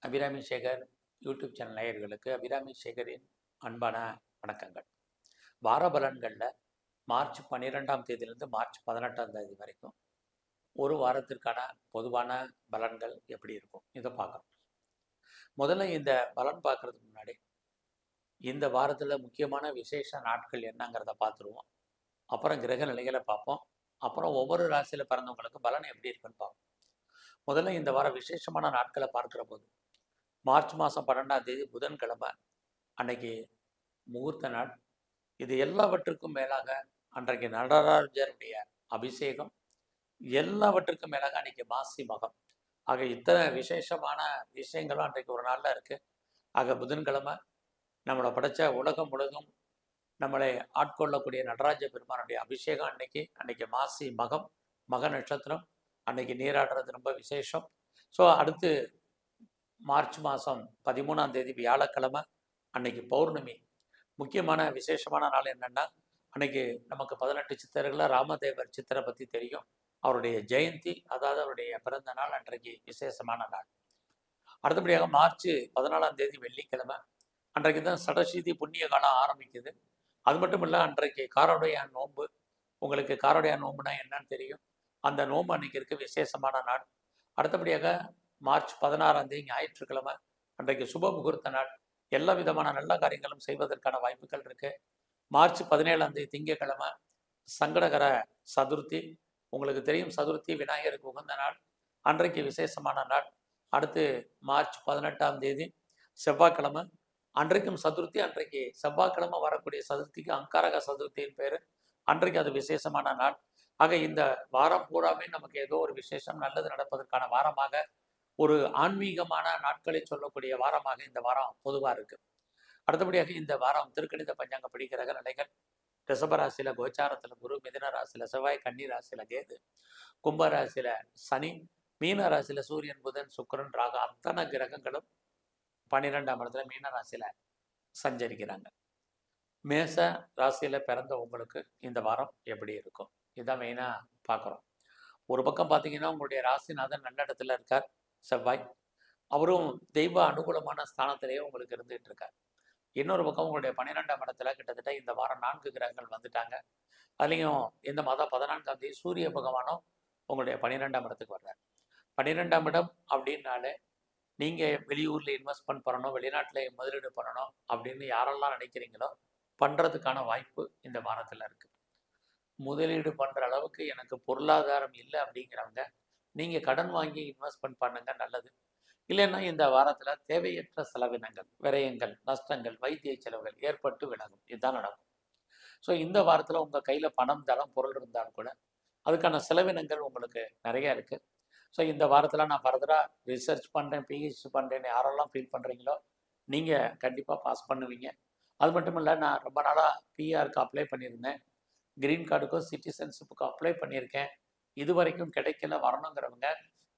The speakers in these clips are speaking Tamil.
அபிராமி சேகர் யூடியூப் சேனல் நேயர்களுக்கு அபிராமி சேகரின் அன்பான வணக்கங்கள். வார பலன்களில் மார்ச் 12ஆம் தேதியிலிருந்து மார்ச் 18ஆம் தேதி வரைக்கும் ஒரு வாரத்திற்கான பொதுவான பலன்கள் எப்படி இருக்கும் இதை பார்க்கலாம். முதல்ல இந்த பலன் பார்க்கறதுக்கு முன்னாடி இந்த வாரத்தில் முக்கியமான விசேஷ நாட்கள் என்னங்கிறத பார்த்துருவோம். அப்புறம் கிரக நிலைகளை பார்ப்போம். அப்புறம் ஒவ்வொரு ராசியில் பிறந்தவங்களுக்கு பலன் எப்படி இருக்குன்னு பார்ப்போம். முதல்ல இந்த வாரம் விசேஷமான நாட்களை பார்க்கிற போது மார்ச் மாதம் 12ஆம் தேதி புதன்கிழமை அன்னைக்கு முகூர்த்த நாள். இது எல்லாவற்றுக்கும் மேலாக அன்றைக்கு நடராஜருடைய அபிஷேகம், எல்லாவற்றுக்கும் மேலாக அன்னைக்கு மாசி மகம். ஆக இத்தனை விசேஷமான விஷயங்களும் அன்றைக்கு ஒரு நாளில் இருக்குது. ஆக புதன்கிழமை நம்மளை படைச்ச உலகம் முழுதும் நம்மளை ஆட்கொள்ளக்கூடிய நடராஜ பெருமானுடைய அபிஷேகம் அன்னைக்கு மாசி மகம், மக நட்சத்திரம். அன்னைக்கு நீராடுறது ரொம்ப விசேஷம். ஸோ அடுத்து மார்ச் மாதம் 13ஆம் தேதி வியாழக்கிழமை அன்னைக்கு பௌர்ணமி. முக்கியமான விசேஷமான நாள் என்னென்னா, அன்னைக்கு நமக்கு 18 சித்தர்களில் ராமதேவர் சித்தரை பற்றி தெரியும். அவருடைய ஜெயந்தி, அதாவது அவருடைய பிறந்த நாள் அன்றைக்கு விசேஷமான நாள். அடுத்தபடியாக மார்ச் 14ஆம் தேதி வெள்ளிக்கிழமை அன்றைக்கு தான் சடசீதி புண்ணிய காலம் ஆரம்பிக்குது. அது மட்டும் இல்லை, அன்றைக்கு காரோடையான் நோன்பு. உங்களுக்கு காரோடையான் நோன்புனா என்னன்னு தெரியும். அந்த நோன்பு அன்னைக்கு இருக்க விசேஷமான நாள். அடுத்தபடியாக மார்ச் 16ஆம் தேதி ஞாயிற்றுக்கிழமை அன்றைக்கு சுப முகூர்த்த நாள். எல்லா விதமான நல்ல காரியங்களும் செய்வதற்கான வாய்ப்புகள் இருக்கு. மார்ச் 17ஆம் தேதி திங்கட்கிழமை சங்கடகர சதுர்த்தி. உங்களுக்கு தெரியும், சதுர்த்தி விநாயகருக்கு உகந்த நாள், அன்றைக்கு விசேஷமான நாள். அடுத்து மார்ச் 18ஆம் தேதி செவ்வாய்க்கிழமை, அன்றைக்கும் சதுர்த்தி. அன்றைக்கு செவ்வாய்க்கிழமை வரக்கூடிய சதுர்த்திக்கு அங்காரக சதுர்த்தியின் பேர். அன்றைக்கு அது விசேஷமான நாள். ஆக இந்த வாரம் பூராமே நமக்கு ஏதோ ஒரு விசேஷம் நல்லது நடப்பதற்கான வாரமாக, ஒரு ஆன்மீகமான நாட்களை சொல்லக்கூடிய வாரமாக இந்த வாரம் பொதுவாக இருக்கு. அடுத்தபடியாக இந்த வாரம் திருக்கணித பஞ்சாங்க படிக்கிற நிலைகள்: ரிஷபராசியில் கோச்சாரத்தில் குரு, மிதுன ராசியில் செவ்வாய், கன்னி ராசியில் கேது, கும்ப ராசியில் சனி, மீன ராசியில் சூரியன், புதன், சுக்கிரன், ராகு, அத்தனை கிரகங்களும் 12ஆம் இடத்துல மீன ராசியில் சஞ்சரிக்கிறாங்க. மேச ராசியில் பிறந்த உங்களுக்கு இந்த வாரம் எப்படி இருக்கும், இதான் மெயினாக பார்க்குறோம். ஒரு பக்கம் பார்த்தீங்கன்னா, உங்களுடைய ராசிநாதன் நல்ல இடத்துல இருக்கார், செவ்வாய். அவரும் தெய்வ அனுகூலமான ஸ்தானத்திலேயே உங்களுக்கு இருந்துகிட்டு இருக்கார். இன்னொரு பக்கம் உங்களுடைய 12ஆம் இடத்துல கிட்டத்தட்ட இந்த வாரம் 4 கிரகங்கள் வந்துட்டாங்க. அதுலேயும் இந்த மாதம் 14ஆம் தேதி சூரிய பகவானும் உங்களுடைய 12ஆம் இடத்துக்கு வர்றார். 12ஆம் இடம் அப்படின்னாலே நீங்கள் வெளியூரில் இன்வெஸ்ட்மெண்ட் பண்ணணும், வெளிநாட்டில் முதலீடு பண்ணணும் அப்படின்னு யாரெல்லாம் நினைக்கிறீங்களோ பண்ணுறதுக்கான வாய்ப்பு இந்த வாரத்தில் இருக்குது. முதலீடு பண்ணுற அளவுக்கு எனக்கு பொருளாதாரம் இல்லை அப்படிங்கிறவங்க நீங்கள் கடன் வாங்கி இன்வெஸ்ட்மெண்ட் பண்ணுங்க, நல்லது. இல்லைன்னா இந்த வாரத்தில் தேவையற்ற செலவினங்கள், விரயங்கள், நஷ்டங்கள், வைத்திய செலவுகள் ஏற்பட்டு விலகும். இதுதான் நடக்கும். ஸோ இந்த வாரத்தில் உங்கள் கையில் பணம், தளம், பொருள் இருந்தாலும் கூட அதுக்கான செலவினங்கள் உங்களுக்கு நிறைய இருக்குது. ஸோ இந்த வாரத்தில் நான் ஃபர்தராக ரிசர்ச் பண்ணுறேன், பிஹெச்டி பண்ணுறேன்னு யாரெல்லாம் ஃபீல் பண்ணுறீங்களோ நீங்கள் கண்டிப்பாக பாஸ் பண்ணுவீங்க. அது மட்டும் இல்லை, நான் ரொம்ப நாளாக பிஆருக்கு அப்ளை பண்ணியிருந்தேன், கிரீன் கார்டுக்கும் சிட்டிசன்ஷிப்புக்கும் அப்ளை பண்ணியிருக்கேன், இது வரைக்கும் கிடைக்கல, வரணுங்கிறவங்க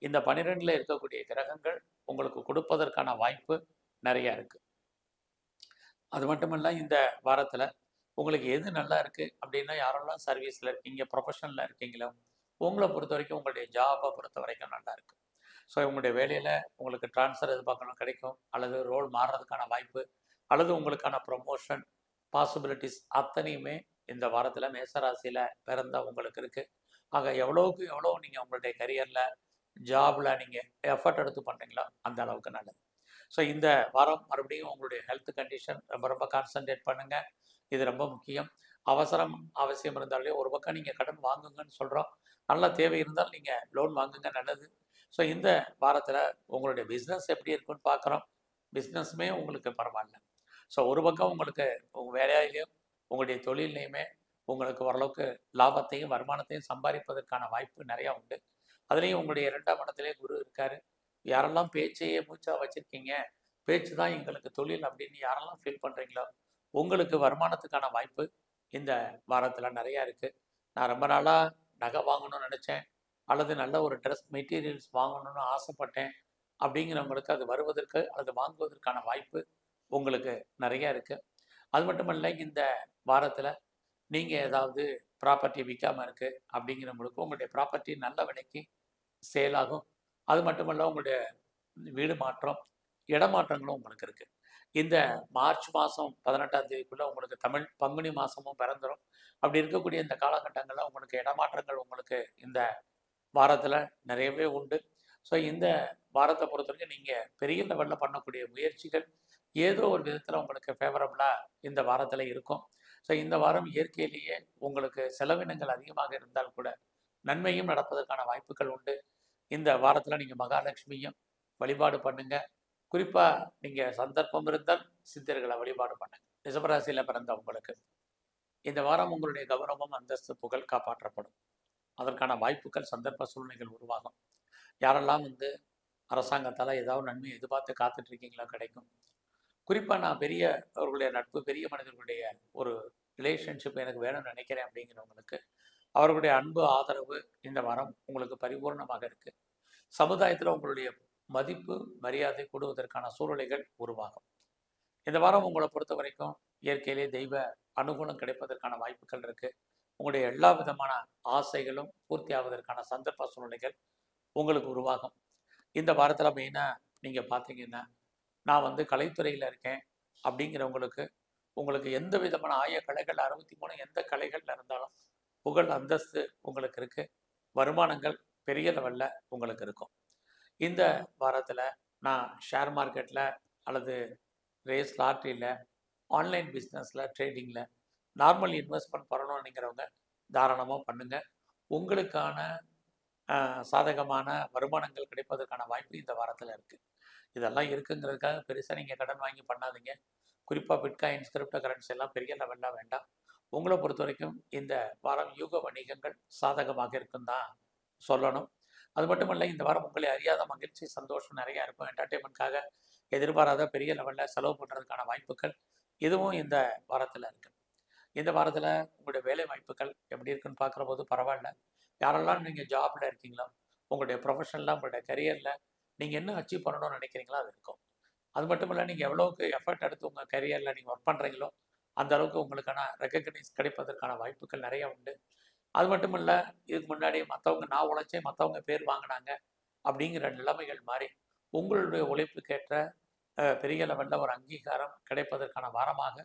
இந்த 12ல் இருக்கக்கூடிய கிரகங்கள் உங்களுக்கு கொடுப்பதற்கான வாய்ப்பு நிறையா இருக்குது. அது மட்டும் இல்லை, இந்த வாரத்தில் உங்களுக்கு எது நல்லா இருக்குது அப்படின்னா, யாரெல்லாம் சர்வீஸில் இருக்கீங்க, ப்ரொஃபஷனில் இருக்கீங்களோ உங்களை பொறுத்த வரைக்கும் உங்களுடைய ஜாபை பொறுத்த வரைக்கும் நல்லா இருக்குது. ஸோ உங்களுடைய வேலையில் உங்களுக்கு ட்ரான்ஸ்ஃபர் எதிர்பார்க்கணும், கிடைக்கும். அல்லது ரோல் மாறுறதுக்கான வாய்ப்பு, அல்லது உங்களுக்கான ப்ரொமோஷன் பாசிபிலிட்டிஸ் அத்தனையுமே இந்த வாரத்தில் மேசராசியில் பிறந்த உங்களுக்கு இருக்குது. ஆக எவ்வளோவுக்கு எவ்வளோ நீங்கள் உங்களுடைய கரியரில், ஜாபில் நீங்கள் எஃபர்ட் எடுத்து பண்ணுறீங்களோ அந்த அளவுக்கு நல்லது. ஸோ இந்த வாரம் மறுபடியும் உங்களுடைய ஹெல்த் கண்டிஷன் ரொம்ப ரொம்ப கான்சன்ட்ரேட் பண்ணுங்கள். இது ரொம்ப முக்கியம். அவசியம் இருந்தாலே ஒரு பக்கம் நீங்கள் கடன் வாங்குங்கன்னு சொல்கிறோம், நல்ல தேவை இருந்தால் நீங்கள் லோன் வாங்குங்க, நல்லது. ஸோ இந்த வாரத்தில் உங்களுடைய பிஸ்னஸ் எப்படி இருக்குன்னு பார்க்குறோம். பிஸ்னஸுமே உங்களுக்கு பரவாயில்ல. ஸோ ஒரு பக்கம் உங்களுக்கு உங்கள் வேலையிலையும் உங்களுடைய தொழிலையுமே உங்களுக்கு ஓரளவுக்கு லாபத்தையும் வருமானத்தையும் சம்பாதிப்பதற்கான வாய்ப்பு நிறையா உண்டு. அதுலேயும் உங்களுடைய 2ஆம் இடத்துலேயே குரு இருக்கார். யாரெல்லாம் பேச்சையே மூச்சாக வச்சுருக்கீங்க, பேச்சு தான் எங்களுக்கு தொழில் அப்படின்னு யாரெல்லாம் ஃபீல் பண்ணுறீங்களோ உங்களுக்கு வருமானத்துக்கான வாய்ப்பு இந்த வாரத்தில் நிறையா இருக்குது. நான் ரொம்ப நாளாக நகை வாங்கணும்னு நினச்சேன், அல்லது நல்ல ஒரு ட்ரெஸ் மெட்டீரியல்ஸ் வாங்கணும்னு ஆசைப்பட்டேன் அப்படிங்கிறவங்களுக்கு அது வருவதற்கு அல்லது வாங்குவதற்கான வாய்ப்பு உங்களுக்கு நிறையா இருக்குது. அது மட்டும் இல்லை, இந்த வாரத்தில் நீங்கள் ஏதாவது ப்ராப்பர்ட்டி விற்காமல் இருக்குது அப்படிங்கிறவங்களுக்கு உங்களுடைய ப்ராப்பர்ட்டி நல்ல விலைக்கு சேல் ஆகும். அது மட்டுமல்ல, உங்களுடைய வீடு மாற்றம், இடமாற்றங்களும் உங்களுக்கு இருக்குது. இந்த மார்ச் மாதம் 18ஆம் தேதிக்குள்ளே உங்களுக்கு தமிழ் பங்குனி மாதமும் பிறந்துடும். அப்படி இருக்கக்கூடிய இந்த காலகட்டங்களில் உங்களுக்கு இடமாற்றங்கள் உங்களுக்கு இந்த வாரத்தில் நிறையவே உண்டு. ஸோ இந்த வாரத்தை பொறுத்த வரைக்கும் நீங்கள் பெரிய லெவலில் பண்ணக்கூடிய முயற்சிகள் ஏதோ ஒரு விதத்தில் உங்களுக்கு ஃபேவரபுளாக இந்த வாரத்தில் இருக்கும். ஸோ இந்த வாரம் இயற்கையிலேயே உங்களுக்கு செலவினங்கள் அதிகமாக இருந்தால் கூட நன்மையும் நடப்பதற்கான வாய்ப்புகள் உண்டு. இந்த வாரத்தில் நீங்கள் மகாலட்சுமியும் வழிபாடு பண்ணுங்க. குறிப்பாக நீங்கள் சந்தர்ப்பம் இருந்தால் சித்தர்களை வழிபாடு பண்ணுங்க. ரிஷபராசியில் பிறந்த உங்களுக்கு இந்த வாரம் உங்களுடைய கௌரவம், அந்தஸ்து, புகழ் காப்பாற்றப்படும். அதற்கான வாய்ப்புகள், சந்தர்ப்ப சூழ்நிலைகள் உருவாகும். யாரெல்லாம் அரசாங்கத்தால் ஏதாவது நன்மை எதிர்பார்த்து காத்துட்டு இருக்கீங்களோ கிடைக்கும். குறிப்பாக நான் பெரிய அவர்களுடைய நட்பு, பெரிய மனிதர்களுடைய ஒரு ரிலேஷன்ஷிப் எனக்கு வேணும்னு நினைக்கிறேன் அப்படிங்கிறவங்களுக்கு அவர்களுடைய அன்பு, ஆதரவு இந்த வாரம் உங்களுக்கு பரிபூர்ணமாக இருக்குது. சமுதாயத்தில் உங்களுடைய மதிப்பு, மரியாதை கூடுவதற்கான சூழ்நிலைகள் உருவாகும். இந்த வாரம் உங்களை பொறுத்த வரைக்கும் இயற்கையிலே தெய்வ அனுகூலம் கிடைப்பதற்கான வாய்ப்புகள் இருக்குது. உங்களுடைய எல்லா விதமான ஆசைகளும் பூர்த்தி ஆவதற்கான சந்தர்ப்ப சூழ்நிலைகள் உங்களுக்கு உருவாகும். இந்த வாரத்தில் மெயினாக நீங்கள் பார்த்தீங்கன்னா, நான் கலைத்துறையில் இருக்கேன் அப்படிங்கிறவங்களுக்கு உங்களுக்கு எந்த விதமான கலைகள் 63 எந்த கலைகளில் இருந்தாலும் புகழ், அந்தஸ்து உங்களுக்கு இருக்குது. வருமானங்கள் பெரிய லெவலில் உங்களுக்கு இருக்கும். இந்த வாரத்தில் நான் ஷேர் மார்க்கெட்டில் அல்லது ரேஸ் லாட்ரியில், ஆன்லைன் பிஸ்னஸில், ட்ரேடிங்கில் நார்மல் இன்வெஸ்ட்மெண்ட் பண்ணணுங்கிறவங்க தாராளமாக பண்ணுங்கள். உங்களுக்கான சாதகமான வருமானங்கள் கிடைப்பதற்கான வாய்ப்பு இந்த வாரத்தில் இருக்குது. இதெல்லாம் இருக்குங்கிறதுக்காக பெருசாக நீங்கள் கடன் வாங்கி பண்ணாதீங்க. குறிப்பாக பிட்காயின்ஸ், கிரிப்டோ கரன்சி எல்லாம் பெரிய லெவலில் வேண்டாம். உங்களை பொறுத்த வரைக்கும் இந்த வாரம் யூக வணிகங்கள் சாதகமாக இருக்குன்னு தான் சொல்லணும். அது மட்டும் இல்லை, இந்த வாரம் உங்களை அறியாத மகிழ்ச்சி, சந்தோஷம் நிறையா இருக்கும். என்டர்டெயின்மெண்ட்காக எதிர்பாராத பெரிய லெவலில் செலவு பண்ணுறதுக்கான வாய்ப்புகள் இதுவும் இந்த வாரத்தில் இருக்குது. இந்த வாரத்தில் உங்களுடைய வேலை வாய்ப்புகள் எப்படி இருக்குன்னு பார்க்குற போது பரவாயில்ல. யாரெல்லாம் நீங்கள் ஜாபில் இருக்கீங்களோ, உங்களுடைய ப்ரொஃபஷனில், உங்களுடைய கரியரில் நீங்கள் என்ன அச்சீவ் பண்ணணும்னு நினைக்கிறீங்களோ அது இருக்கும். அது மட்டும் இல்லை, நீங்கள் எவ்வளோக்கு எஃபர்ட் எடுத்து உங்கள் கரியரில் நீங்கள் ஒர்க் பண்ணுறீங்களோ அந்த அளவுக்கு உங்களுக்கான ரெக்கக்னைஸ் கிடைப்பதற்கான வாய்ப்புகள் நிறைய உண்டு. அது மட்டும் இல்லை, இதுக்கு முன்னாடி மற்றவங்க நான் உழைச்சேன், மற்றவங்க பேர் வாங்கினாங்க அப்படிங்கிற நிலைமைகள் மாறி உங்களுடைய உழைப்புக்கேற்ற பெரிய லெவலில் ஒரு அங்கீகாரம் கிடைப்பதற்கான வாரமாக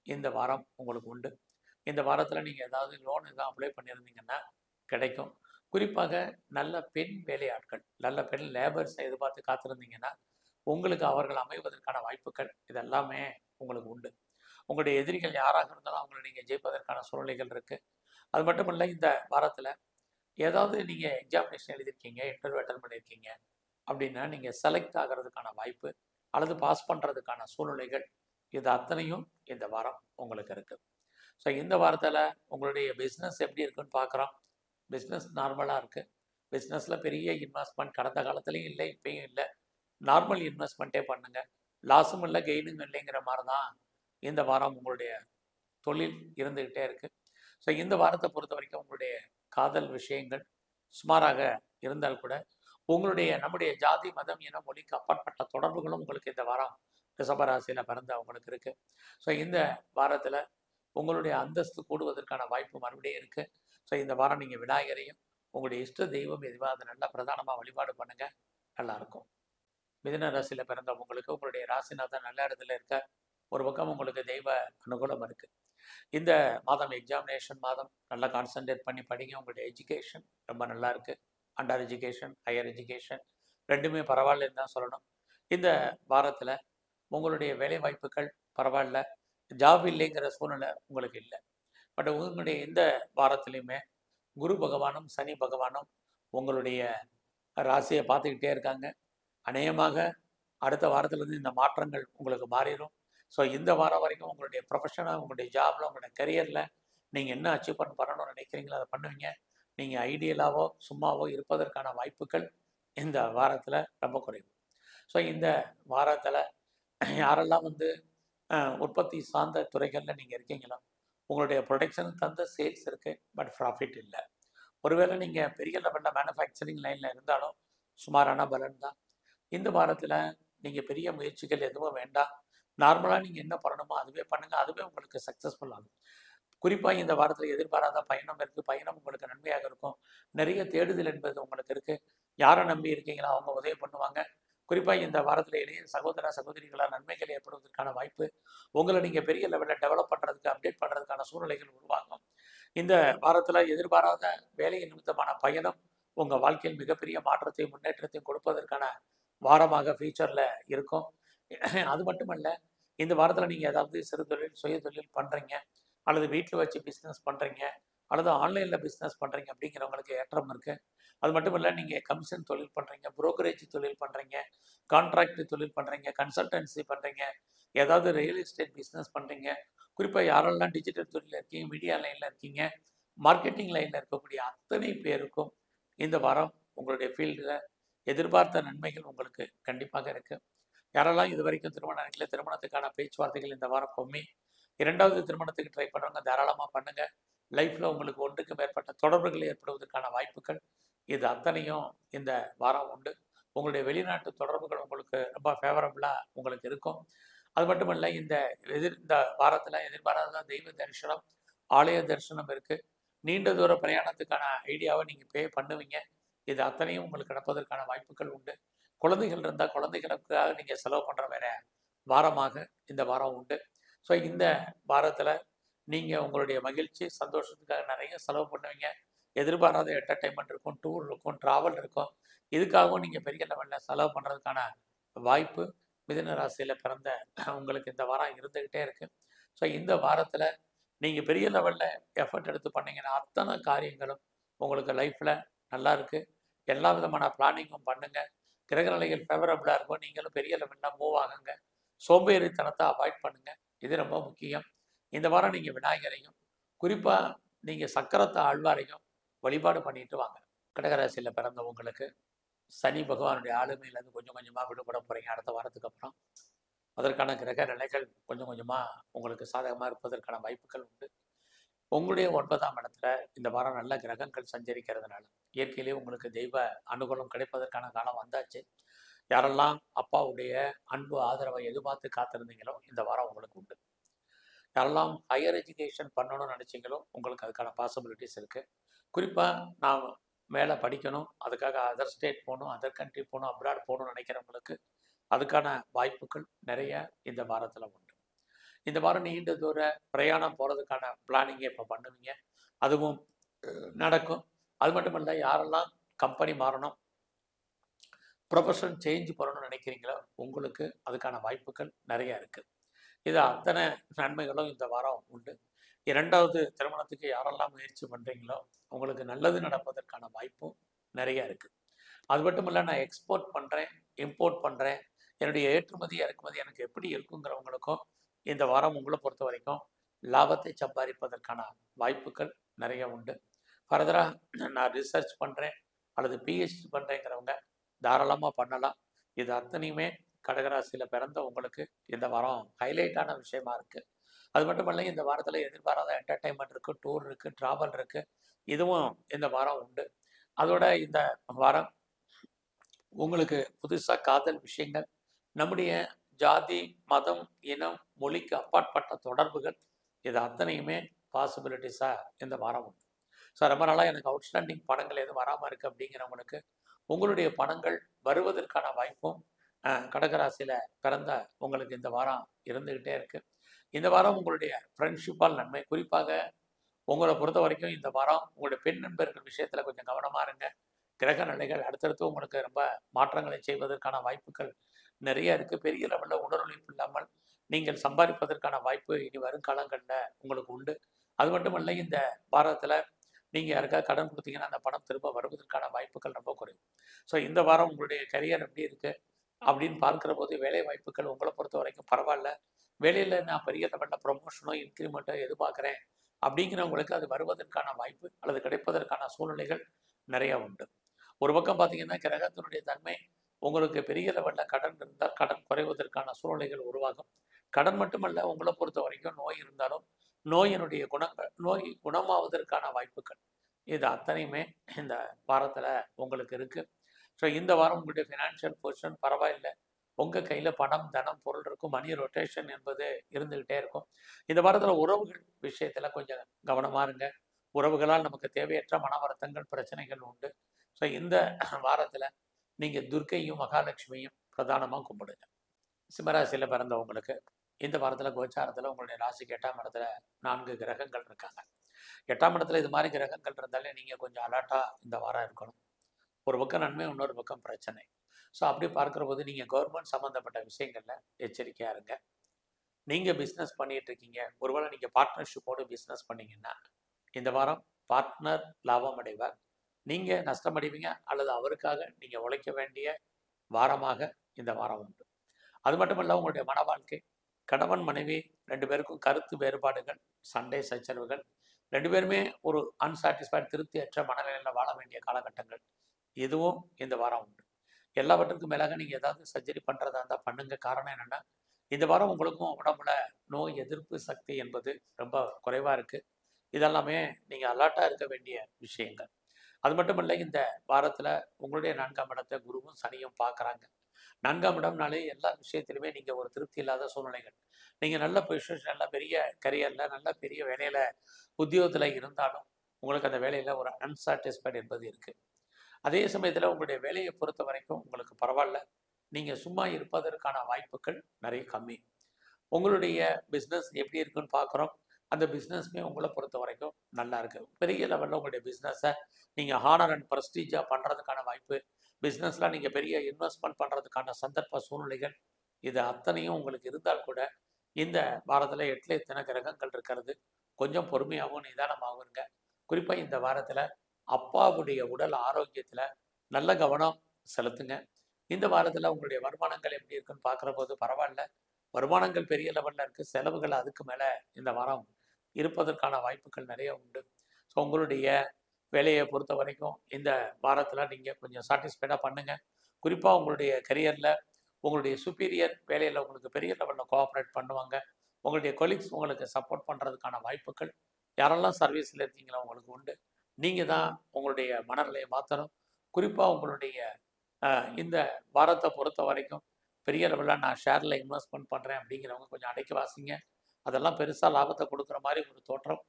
இந்த வாரம் உங்களுக்கு உண்டு. இந்த வாரத்தில் நீங்கள் ஏதாவது லோன் எதாவது அப்ளை பண்ணியிருந்தீங்கன்னா கிடைக்கும். குறிப்பாக நல்ல பெண் வேலையாட்கள், நல்ல பெண் லேபர்ஸை எதிர்பார்த்து காத்திருந்தீங்கன்னா உங்களுக்கு அவர்கள் அமைவதற்கான வாய்ப்புகள் இதெல்லாமே உங்களுக்கு உண்டு. உங்களுடைய எதிரிகள் யாராக இருந்தாலும் அவங்களை நீங்கள் ஜெயிப்பதற்கான சூழ்நிலைகள் இருக்குது. அது மட்டும் இல்லை, இந்த வாரத்தில் ஏதாவது நீங்கள் எக்ஸாமினேஷன் எழுதியிருக்கீங்க, இன்டர்வியூ அட்டன் பண்ணியிருக்கீங்க அப்படின்னா நீங்கள் செலக்ட் ஆகிறதுக்கான வாய்ப்பு அல்லது பாஸ் பண்ணுறதுக்கான சூழ்நிலைகள் இது அத்தனையும் இந்த வாரம் உங்களுக்கு இருக்குது. ஸோ இந்த வாரத்தில் உங்களுடைய பிஸ்னஸ் எப்படி இருக்குன்னு பார்க்குறோம். பிஸ்னஸ் நார்மலாக இருக்குது. பிஸ்னஸில் பெரிய இன்வெஸ்ட்மெண்ட் கடந்த காலத்துலேயும் இல்லை, இப்பயும் இல்லை. நார்மல் இன்வெஸ்ட்மெண்ட்டே பண்ணுங்கள். லாஸும் இல்லை, கெயினும் இல்லைங்கிற மாதிரி தான் இந்த வாரம் உங்களுடைய தொழில் இருந்துக்கிட்டே இருக்குது. ஸோ இந்த வாரத்தை பொறுத்த வரைக்கும் உங்களுடைய காதல் விஷயங்கள் சுமாராக இருந்தால் கூட நம்முடைய ஜாதி, மதம், இனம், மொழிக்கு அப்பாற்பட்ட தொடர்புகளும் உங்களுக்கு இந்த வாரம் ரிஷபராசியில் பிறந்த அவங்களுக்கு இருக்குது. ஸோ இந்த வாரத்தில் உங்களுடைய அந்தஸ்து கூடுவதற்கான வாய்ப்பு மறுபடியும் இருக்குது. ஸோ இந்த வாரம் நீங்கள் விநாயகரையும் உங்களுடைய இஷ்ட தெய்வம் எதுவாக அதை நல்லா பிரதானமாக வழிபாடு பண்ணுங்கள், நல்லாயிருக்கும். மிதுன ராசியில் பிறந்த உங்களுக்கு உங்களுடைய ராசிநாதன் நல்ல இடத்துல இருக்க, ஒரு பக்கம் உங்களுக்கு தெய்வ அனுகூலம் இருக்குது. இந்த மாதம் எக்ஸாமினேஷன் மாதம், நல்லா கான்சன்ட்ரேட் பண்ணி படிங்க. உங்களுடைய எஜுகேஷன் ரொம்ப நல்லா இருக்குது. அண்டர் எஜுகேஷன், ஹையர் எஜுகேஷன் ரெண்டுமே பரவாயில்லன்னு தான் சொல்லணும். இந்த வாரத்தில் உங்களுடைய வேலை வாய்ப்புகள் பரவாயில்ல, ஜாப் இல்லைங்கிற சூழ்நிலை உங்களுக்கு இல்லை. பட் உங்களுடைய இந்த வாரத்துலேயுமே குரு பகவானும் சனி பகவானும் உங்களுடைய ராசியை பார்த்துக்கிட்டே இருக்காங்க. அநேகமாக அடுத்த வாரத்துலேருந்து இந்த மாற்றங்கள் உங்களுக்கு மாறிடும். ஸோ இந்த வாரம் வரைக்கும் உங்களுடைய ப்ரொஃபஷனாக, உங்களுடைய ஜாபில், உங்களுடைய கரியரில் நீங்கள் என்ன அச்சீவ் பண்ணணும்னு நினைக்கிறீங்களோ அதை பண்ணுவீங்க. நீங்கள் ஐடியலாவோ சும்மாவோ இருப்பதற்கான வாய்ப்புகள் இந்த வாரத்தில் ரொம்ப குறைவு. ஸோ இந்த வாரத்தில் யாரெல்லாம் உற்பத்தி சார்ந்த துறைகளில் நீங்கள் இருக்கீங்களோ, உங்களுடைய ப்ரொடக்ஷனுக்கு தகுந்த சேல்ஸ் இருக்குது, பட் ப்ராஃபிட் இல்லை. ஒருவேளை நீங்கள் பெரிய லெவலில் மேனுஃபேக்சரிங் லைனில் இருந்தாலும் சுமாரான பலன் தான். இந்த வாரத்தில் நீங்கள் பெரிய முயற்சிகள் எதுவும் வேண்டாம். நார்மலாக நீங்கள் என்ன பண்ணணுமோ அதுவே பண்ணுங்கள், அதுவே உங்களுக்கு சக்ஸஸ்ஃபுல் ஆகும். குறிப்பாக இந்த வாரத்தில் எதிர்பாராத பயணம் இருக்குது. பயணம் உங்களுக்கு நன்மையாக இருக்கும். நிறைய தேடுதல் என்பது உங்களுக்கு இருக்குது. யாரை நம்பி இருக்கீங்களோ அவங்க உதவி பண்ணுவாங்க. குறிப்பாக இந்த வாரத்தில் இளைய சகோதர சகோதரிகளால் நன்மைகள் ஏற்படுவதற்கான வாய்ப்பு, உங்களை நீங்கள் பெரிய லெவலில் டெவலப் பண்ணுறதுக்கு அப்டேட் பண்ணுறதுக்கான சூழ்நிலைகள் உருவாகும். இந்த வாரத்தில் எதிர்பாராத வேலை நிமித்தமான பயணம் உங்கள் வாழ்க்கையில் மிகப்பெரிய மாற்றத்தையும் முன்னேற்றத்தையும் கொடுப்பதற்கான வாரமாக ஃபியூச்சரில் இருக்கும். அது மட்டுமல்ல, இந்த வாரத்தில் நீங்கள் ஏதாவது சிறு தொழில் சுய தொழில் பண்ணுறீங்க, அல்லது வீட்டில் வச்சு பிஸ்னஸ் பண்ணுறீங்க, அல்லது ஆன்லைனில் பிஸ்னஸ் பண்ணுறீங்க அப்படிங்கிறவங்களுக்கு ஏற்றம் இருக்குது. அது மட்டும் இல்லை, நீங்கள் கமிஷன் தொழில் பண்ணுறீங்க, புரோக்கரேஜ் தொழில் பண்ணுறீங்க, கான்ட்ராக்ட் தொழில் பண்ணுறீங்க, கன்சல்டன்சி பண்ணுறீங்க, ஏதாவது ரியல் எஸ்டேட் பிஸ்னஸ் பண்ணுறீங்க, குறிப்பாக யாரெல்லாம் டிஜிட்டல் தொழிலில் இருக்கீங்க, மீடியா லைனில் இருக்கீங்க, மார்க்கெட்டிங் லைனில் இருக்கக்கூடிய அத்தனை பேருக்கும் இந்த வாரம் உங்களுடைய ஃபீல்டில் எதிர்பார்த்த நன்மைகள் உங்களுக்கு கண்டிப்பாக இருக்குது. யாரெல்லாம் இது வரைக்கும் திருமணம் இல்லை, திருமணத்துக்கான பேச்சுவார்த்தைகள் இந்த வாரம் கம்மி, இரண்டாவது திருமணத்துக்கு ட்ரை பண்ணுறவங்க தாராளமாக பண்ணுங்கள். லைஃப்பில் உங்களுக்கு ஒன்றுக்கு மேற்பட்ட தொடர்புகள் ஏற்படுவதற்கான வாய்ப்புகள் இது அத்தனையும் இந்த வாரம் உண்டு. உங்களுடைய வெளிநாட்டு தொடர்புகள் உங்களுக்கு ரொம்ப ஃபேவரபுளாக உங்களுக்கு இருக்கும். அது மட்டுமல்ல, இந்த வாரத்தில் எதிர்பாராத தெய்வ தரிசனம், ஆலய தரிசனம் இருக்குது. நீண்ட தூர பிரயாணத்துக்கான ஐடியாவை நீங்கள் பே பண்ணுவீங்க. இது அத்தனையும் உங்களுக்கு நடப்பதற்கான வாய்ப்புகள் உண்டு. குழந்தைகள் இருந்தால் குழந்தைகளுக்காக நீங்கள் செலவு பண்ணுற வேற வாரமாக இந்த வாரம் உண்டு. ஸோ இந்த வாரத்தில் நீங்கள் உங்களுடைய மகிழ்ச்சி சந்தோஷத்துக்காக நிறைய செலவு பண்ணுவீங்க. எதிர்பாராத என்டர்டைன்மெண்ட் இருக்கும், டூர் இருக்கும், ட்ராவல் இருக்கும். இதுக்காகவும் நீங்கள் பெரிய லெவலில் செலவு பண்ணுறதுக்கான வாய்ப்பு மிதுன ராசியில் பிறந்த உங்களுக்கு இந்த வாரம் இருந்துக்கிட்டே இருக்குது. ஸோ இந்த வாரத்தில் நீங்கள் பெரிய லெவலில் எஃபர்ட் எடுத்து பண்ணிங்கன்னா அத்தனை காரியங்களும் உங்களுக்கு லைஃப்பில் நல்லா இருக்குது. எல்லா விதமான பிளானிங்கும் பண்ணுங்கள். கிரகநிலைகள் ஃபேவரபுளாக இருக்கும். நீங்களும் பெரிய லெவலில் மூவ் ஆகுங்க. சோம்பேறித்தனத்தை அவாய்ட் பண்ணுங்கள். இது ரொம்ப முக்கியம். இந்த வாரம் நீங்கள் விநாயகரையும், குறிப்பாக நீங்கள் சக்கரத்தை ஆழ்வாரையும் வழிபாடு பண்ணிட்டு வாங்க. கடகராசியில் பிறந்தவங்களுக்கு சனி பகவானுடைய ஆளுமையிலேருந்து கொஞ்சம் கொஞ்சமாக விடுபட போகிறீங்க அடுத்த வாரத்துக்கு அப்புறம். அதற்கான கிரக நிலைகள் கொஞ்சம் கொஞ்சமாக உங்களுக்கு சாதகமாக இருப்பதற்கான வாய்ப்புகள் உண்டு. உங்களுடைய 9ஆம் இடத்துல இந்த வாரம் நல்ல கிரகங்கள் சஞ்சரிக்கிறதுனால இயற்கையிலேயே உங்களுக்கு தெய்வ அனுகூலம் கிடைப்பதற்கான காலம் வந்தாச்சு. யாரெல்லாம் அப்பாவுடைய அன்பு ஆதரவை எதிர்பார்த்து காத்திருந்தீங்களோ இந்த வாரம் உங்களுக்கு உண்டு. யாரெல்லாம் ஹையர் எஜுகேஷன் பண்ணணும்னு நினச்சிங்களோ உங்களுக்கு அதுக்கான பாசிபிலிட்டிஸ் இருக்குது. குறிப்பாக நான் மேலே படிக்கணும், அதுக்காக அதர் ஸ்டேட் போகணும், அதர் கண்ட்ரி போகணும், அப்ராட் போகணும்னு நினைக்கிறவங்களுக்கு அதுக்கான வாய்ப்புகள் நிறைய இந்த வாரத்தில் உண்டு. இந்த வாரம் நீண்ட தூர பிரயாணம் போகிறதுக்கான பிளானிங்கை இப்போ பண்ணுவீங்க. அதுவும் நடக்கும். அது மட்டும் இல்லை, யாரெல்லாம் கம்பெனி மாறணும், ப்ரொஃபஷன் சேஞ்ச் பண்ணணும்னு நினைக்கிறீங்களோ உங்களுக்கு அதுக்கான வாய்ப்புகள் நிறையா இருக்குது. இது அத்தனை நன்மைகளும் இந்த வாரம் உண்டு. இரண்டாவது திருமணத்துக்கு யாரெல்லாம் முயற்சி பண்ணுறீங்களோ உங்களுக்கு நல்லது நடப்பதற்கான வாய்ப்பும் நிறையா இருக்குது. அது மட்டும் இல்லை, நான் எக்ஸ்போர்ட் பண்ணுறேன், இம்போர்ட் பண்ணுறேன், என்னுடைய ஏற்றுமதி இறக்குமதி எனக்கு எப்படி இருக்குங்கிறவங்களுக்கும் இந்த வாரம் உங்களை பொறுத்த வரைக்கும் லாபத்தை சம்பாதிப்பதற்கான வாய்ப்புகள் நிறைய உண்டு. ஃபர்தராக நான் ரிசர்ச் பண்ணுறேன் அல்லது பிஹெச்டி பண்ணுறேங்கிறவங்க தாராளமாக பண்ணலாம். இது அத்தனையுமே கடகராசியில் பிறந்த உங்களுக்கு இந்த வாரம் ஹைலைட்டான விஷயமா இருக்குது. அது மட்டும் இல்லை, இந்த வாரத்தில் எதிர்பாராத என்டர்டைன்மெண்ட் இருக்குது, டூர் இருக்குது, ட்ராவல் இருக்குது. இதுவும் இந்த வாரம் உண்டு. அதோட இந்த வாரம் உங்களுக்கு புதுசாக காதல் விஷயங்கள், நம்முடைய ஜாதி, மதம், இனம், மொழிக்கு அப்பாற்பட்ட தொடர்புகள், இது அத்தனையுமே பாசிபிலிட்டிஸாக இந்த வாரம் உண்டு. ஸோ ரொம்ப நாளாக எனக்கு அவுட்ஸ்டாண்டிங் பணங்கள் எதுவும் வராமல் இருக்குது அப்படிங்கிறவங்களுக்கு உங்களுடைய பணங்கள் வருவதற்கான வாய்ப்பும் கடகராசியில் பிறந்த உங்களுக்கு இந்த வாரம் இருந்துக்கிட்டே இருக்குது. இந்த வாரம் உங்களுடைய ஃப்ரெண்ட்ஷிப்பால் நன்மை. குறிப்பாக உங்களை பொறுத்த வரைக்கும் இந்த வாரம் உங்களுடைய பெண் நண்பர்கள் விஷயத்தில் கொஞ்சம் கவனமாக இருங்க. கிரக நிலைகள் அடுத்தடுத்து உங்களுக்கு ரொம்ப மாற்றங்களை செய்வதற்கான வாய்ப்புகள் நிறைய இருக்குது. பெரிய லெவலில் உடலுழைப்பு இல்லாமல் நீங்கள் சம்பாதிப்பதற்கான வாய்ப்பு இனி வரும் காலங்களில் உங்களுக்கு உண்டு. அது மட்டும் இல்லை, இந்த வாரத்தில் நீங்கள் யாருக்காவது கடன் கொடுத்தீங்கன்னா அந்த பணம் திரும்ப வருவதற்கான வாய்ப்புகள் ரொம்ப குறையும். ஸோ இந்த வாரம் உங்களுடைய கரியர் எப்படி இருக்குது அப்படின்னு பார்க்குற போது வேலை வாய்ப்புகள் உங்களை பொறுத்த வரைக்கும் பரவாயில்ல. வேலையில் நான் பெரிய லெவலில் ப்ரொமோஷனோ இன்க்ரிமெண்ட்டோ எதிர்பார்க்குறேன் அப்படிங்கிறவங்களுக்கு அது வருவதற்கான வாய்ப்பு அல்லது கிடைப்பதற்கான சூழ்நிலைகள் நிறையா உண்டு. ஒரு பக்கம் பார்த்தீங்கன்னா கிரகத்தினுடைய தன்மை உங்களுக்கு பெரிய லெவலில் கடன் இருந்தால் கடன் குறைவதற்கான சூழ்நிலைகள் உருவாகும். கடன் மட்டுமல்ல, உங்களை பொறுத்த வரைக்கும் நோய் இருந்தாலும் நோயினுடைய நோய் குணமாவதற்கான வாய்ப்புகள் இது அத்தனையுமே இந்த வாரத்தில் உங்களுக்கு இருக்குது. ஸோ இந்த வாரம் உங்களுடைய ஃபினான்ஷியல் பொசிஷன் பரவாயில்லை. உங்கள் கையில் பணம், தனம், பொருள் இருக்கும். மணி ரொட்டேஷன் என்பது இருந்துக்கிட்டே இருக்கும். இந்த வாரத்தில் உறவுகள் விஷயத்தில் கொஞ்சம் கவனமாக இருங்க. உறவுகளால் நமக்கு தேவையற்ற மன வருத்தங்கள், பிரச்சனைகள் உண்டு. ஸோ இந்த வாரத்தில் நீங்கள் துர்க்கையும் மகாலட்சுமியும் பிரதானமாக கும்பிடுங்க. சிம்மராசியில் பிறந்தவங்களுக்கு இந்த வாரத்தில் கோச்சாரத்தில் உங்களுடைய ராசிக்கு 8ஆம் இடத்துல 4 கிரகங்கள் இருக்காங்க. 8ஆம் இடத்துல இது மாதிரி கிரகங்கள் இருந்தாலே நீங்கள் கொஞ்சம் அலர்ட்டாக இந்த வாரம் இருக்கணும். ஒரு பக்கம் நன்மை, இன்னொரு பக்கம் பிரச்சனை. ஸோ அப்படி பார்க்குற போது நீங்கள் கவர்மெண்ட் சம்மந்தப்பட்ட விஷயங்களில் எச்சரிக்கையாக இருங்க. நீங்கள் பிஸ்னஸ் பண்ணிகிட்டு இருக்கீங்க, ஒருவேளை நீங்கள் பார்ட்னர்ஷிப்போடு பிஸ்னஸ் பண்ணீங்கன்னா இந்த வாரம் பார்ட்னர் லாபம் அடைவார், நீங்கள் நஷ்டம் அடைவீங்க, அல்லது அவருக்காக நீங்கள் உழைக்க வேண்டிய வாரமாக இந்த வாரம் உண்டு. அது மட்டுமல்ல, உங்களுடைய மன வாழ்க்கை, கணவன் மனைவி 2 பேருக்கும் கருத்து வேறுபாடுகள், சண்டை சச்சரவுகள், 2 பேருமே ஒரு அன்சாட்டிஸ்ஃபைட், திருப்தியற்ற மனநிலையில் வாழ வேண்டிய காலகட்டங்கள் இதுவும் இந்த வாரம் உண்டு. எல்லாவற்றுக்கும் மேலாக நீங்கள் ஏதாவது சர்ஜரி பண்ணுறதா இருந்தால் பண்ணுங்க. காரணம் என்னென்னா, இந்த வாரம் உங்களுக்கும் உடம்புல நோய் எதிர்ப்பு சக்தி என்பது ரொம்ப குறைவாக இருக்குது. இதெல்லாமே நீங்கள் அலர்ட்டாக இருக்க வேண்டிய விஷயங்கள். அது மட்டும் இல்லை, இந்த வாரத்தில் உங்களுடைய 4ஆம் இடத்தை குருவும் சனியும் பார்க்குறாங்க. 4ஆம் இடம்னாலே எல்லா விஷயத்திலுமே நீங்கள் ஒரு திருப்தி இல்லாத சூழ்நிலைகள். நீங்கள் நல்ல பொசிஷன், நல்ல பெரிய கரியரில், நல்ல பெரிய வேலையில், உத்தியோகத்தில் இருந்தாலும் உங்களுக்கு அந்த வேலையில் ஒரு அன்சாட்டிஸ்ஃபைட் என்பது இருக்குது. அதே சமயத்தில் உங்களுடைய வேலையை பொறுத்த வரைக்கும் உங்களுக்கு பரவாயில்ல, நீங்கள் சும்மா இருப்பதற்கான வாய்ப்புகள் நிறைய கம்மி. உங்களுடைய பிஸ்னஸ் எப்படி இருக்குன்னு பார்க்குறோம். அந்த பிஸ்னஸ்மே உங்களை பொறுத்த வரைக்கும் நல்லா இருக்குது. பெரிய லெவலில் உங்களுடைய பிஸ்னஸை நீங்கள் ஹானர் அண்ட் ப்ரெஸ்டீஜாக பண்ணுறதுக்கான வாய்ப்பு, பிஸ்னஸில் நீங்கள் பெரிய இன்வெஸ்ட்மெண்ட் பண்ணுறதுக்கான சந்தர்ப்ப சூழ்நிலைகள், இது அத்தனையும் உங்களுக்கு இருந்தால் கூட இந்த வாரத்தில் 8ல் இத்தனை கிரகங்கள் இருக்கிறது. கொஞ்சம் பொறுமையாகவும் நிதானமாகவும் இருங்க. குறிப்பாக இந்த வாரத்தில் அப்பாவுடைய உடல் ஆரோக்கியத்தில் நல்ல கவனம் செலுத்துங்க. இந்த வாரத்தில் உங்களுடைய வருமானங்கள் எப்படி இருக்குன்னு பார்க்குற போது பரவாயில்ல, வருமானங்கள் பெரிய லெவலில் இருக்குது, செலவுகள் அதுக்கு மேலே இந்த வாரம் இருப்பதற்கான வாய்ப்புகள் நிறைய உண்டு. ஸோ உங்களுடைய வேலையை பொறுத்த வரைக்கும் இந்த வாரத்தில் நீங்கள் கொஞ்சம் சாட்டிஸ்ஃபைடாக பண்ணுங்கள். குறிப்பாக உங்களுடைய கரியரில் உங்களுடைய சுப்பீரியர் வேலையில் உங்களுக்கு பெரிய லெவலில் கோஆப்ரேட் பண்ணுவாங்க. உங்களுடைய கொலீக்ஸ் உங்களுக்கு சப்போர்ட் பண்ணுறதுக்கான வாய்ப்புகள், யாரெல்லாம் சர்வீஸில் இருக்கீங்களோ உங்களுக்கு உண்டு. நீங்கள் தான் உங்களுடைய மனநிலையை மாற்றணும். குறிப்பாக உங்களுடைய இந்த வாரத்தை பொறுத்த வரைக்கும் பெரிய லெவலில் நான் ஷேரில் இன்வெஸ்ட்மெண்ட் பண்ணுறேன் அப்படிங்கிறவங்க கொஞ்சம் அடைக்க வாசிங்க. அதெல்லாம் பெருசாக லாபத்தை கொடுக்குற மாதிரி ஒரு தோற்றம்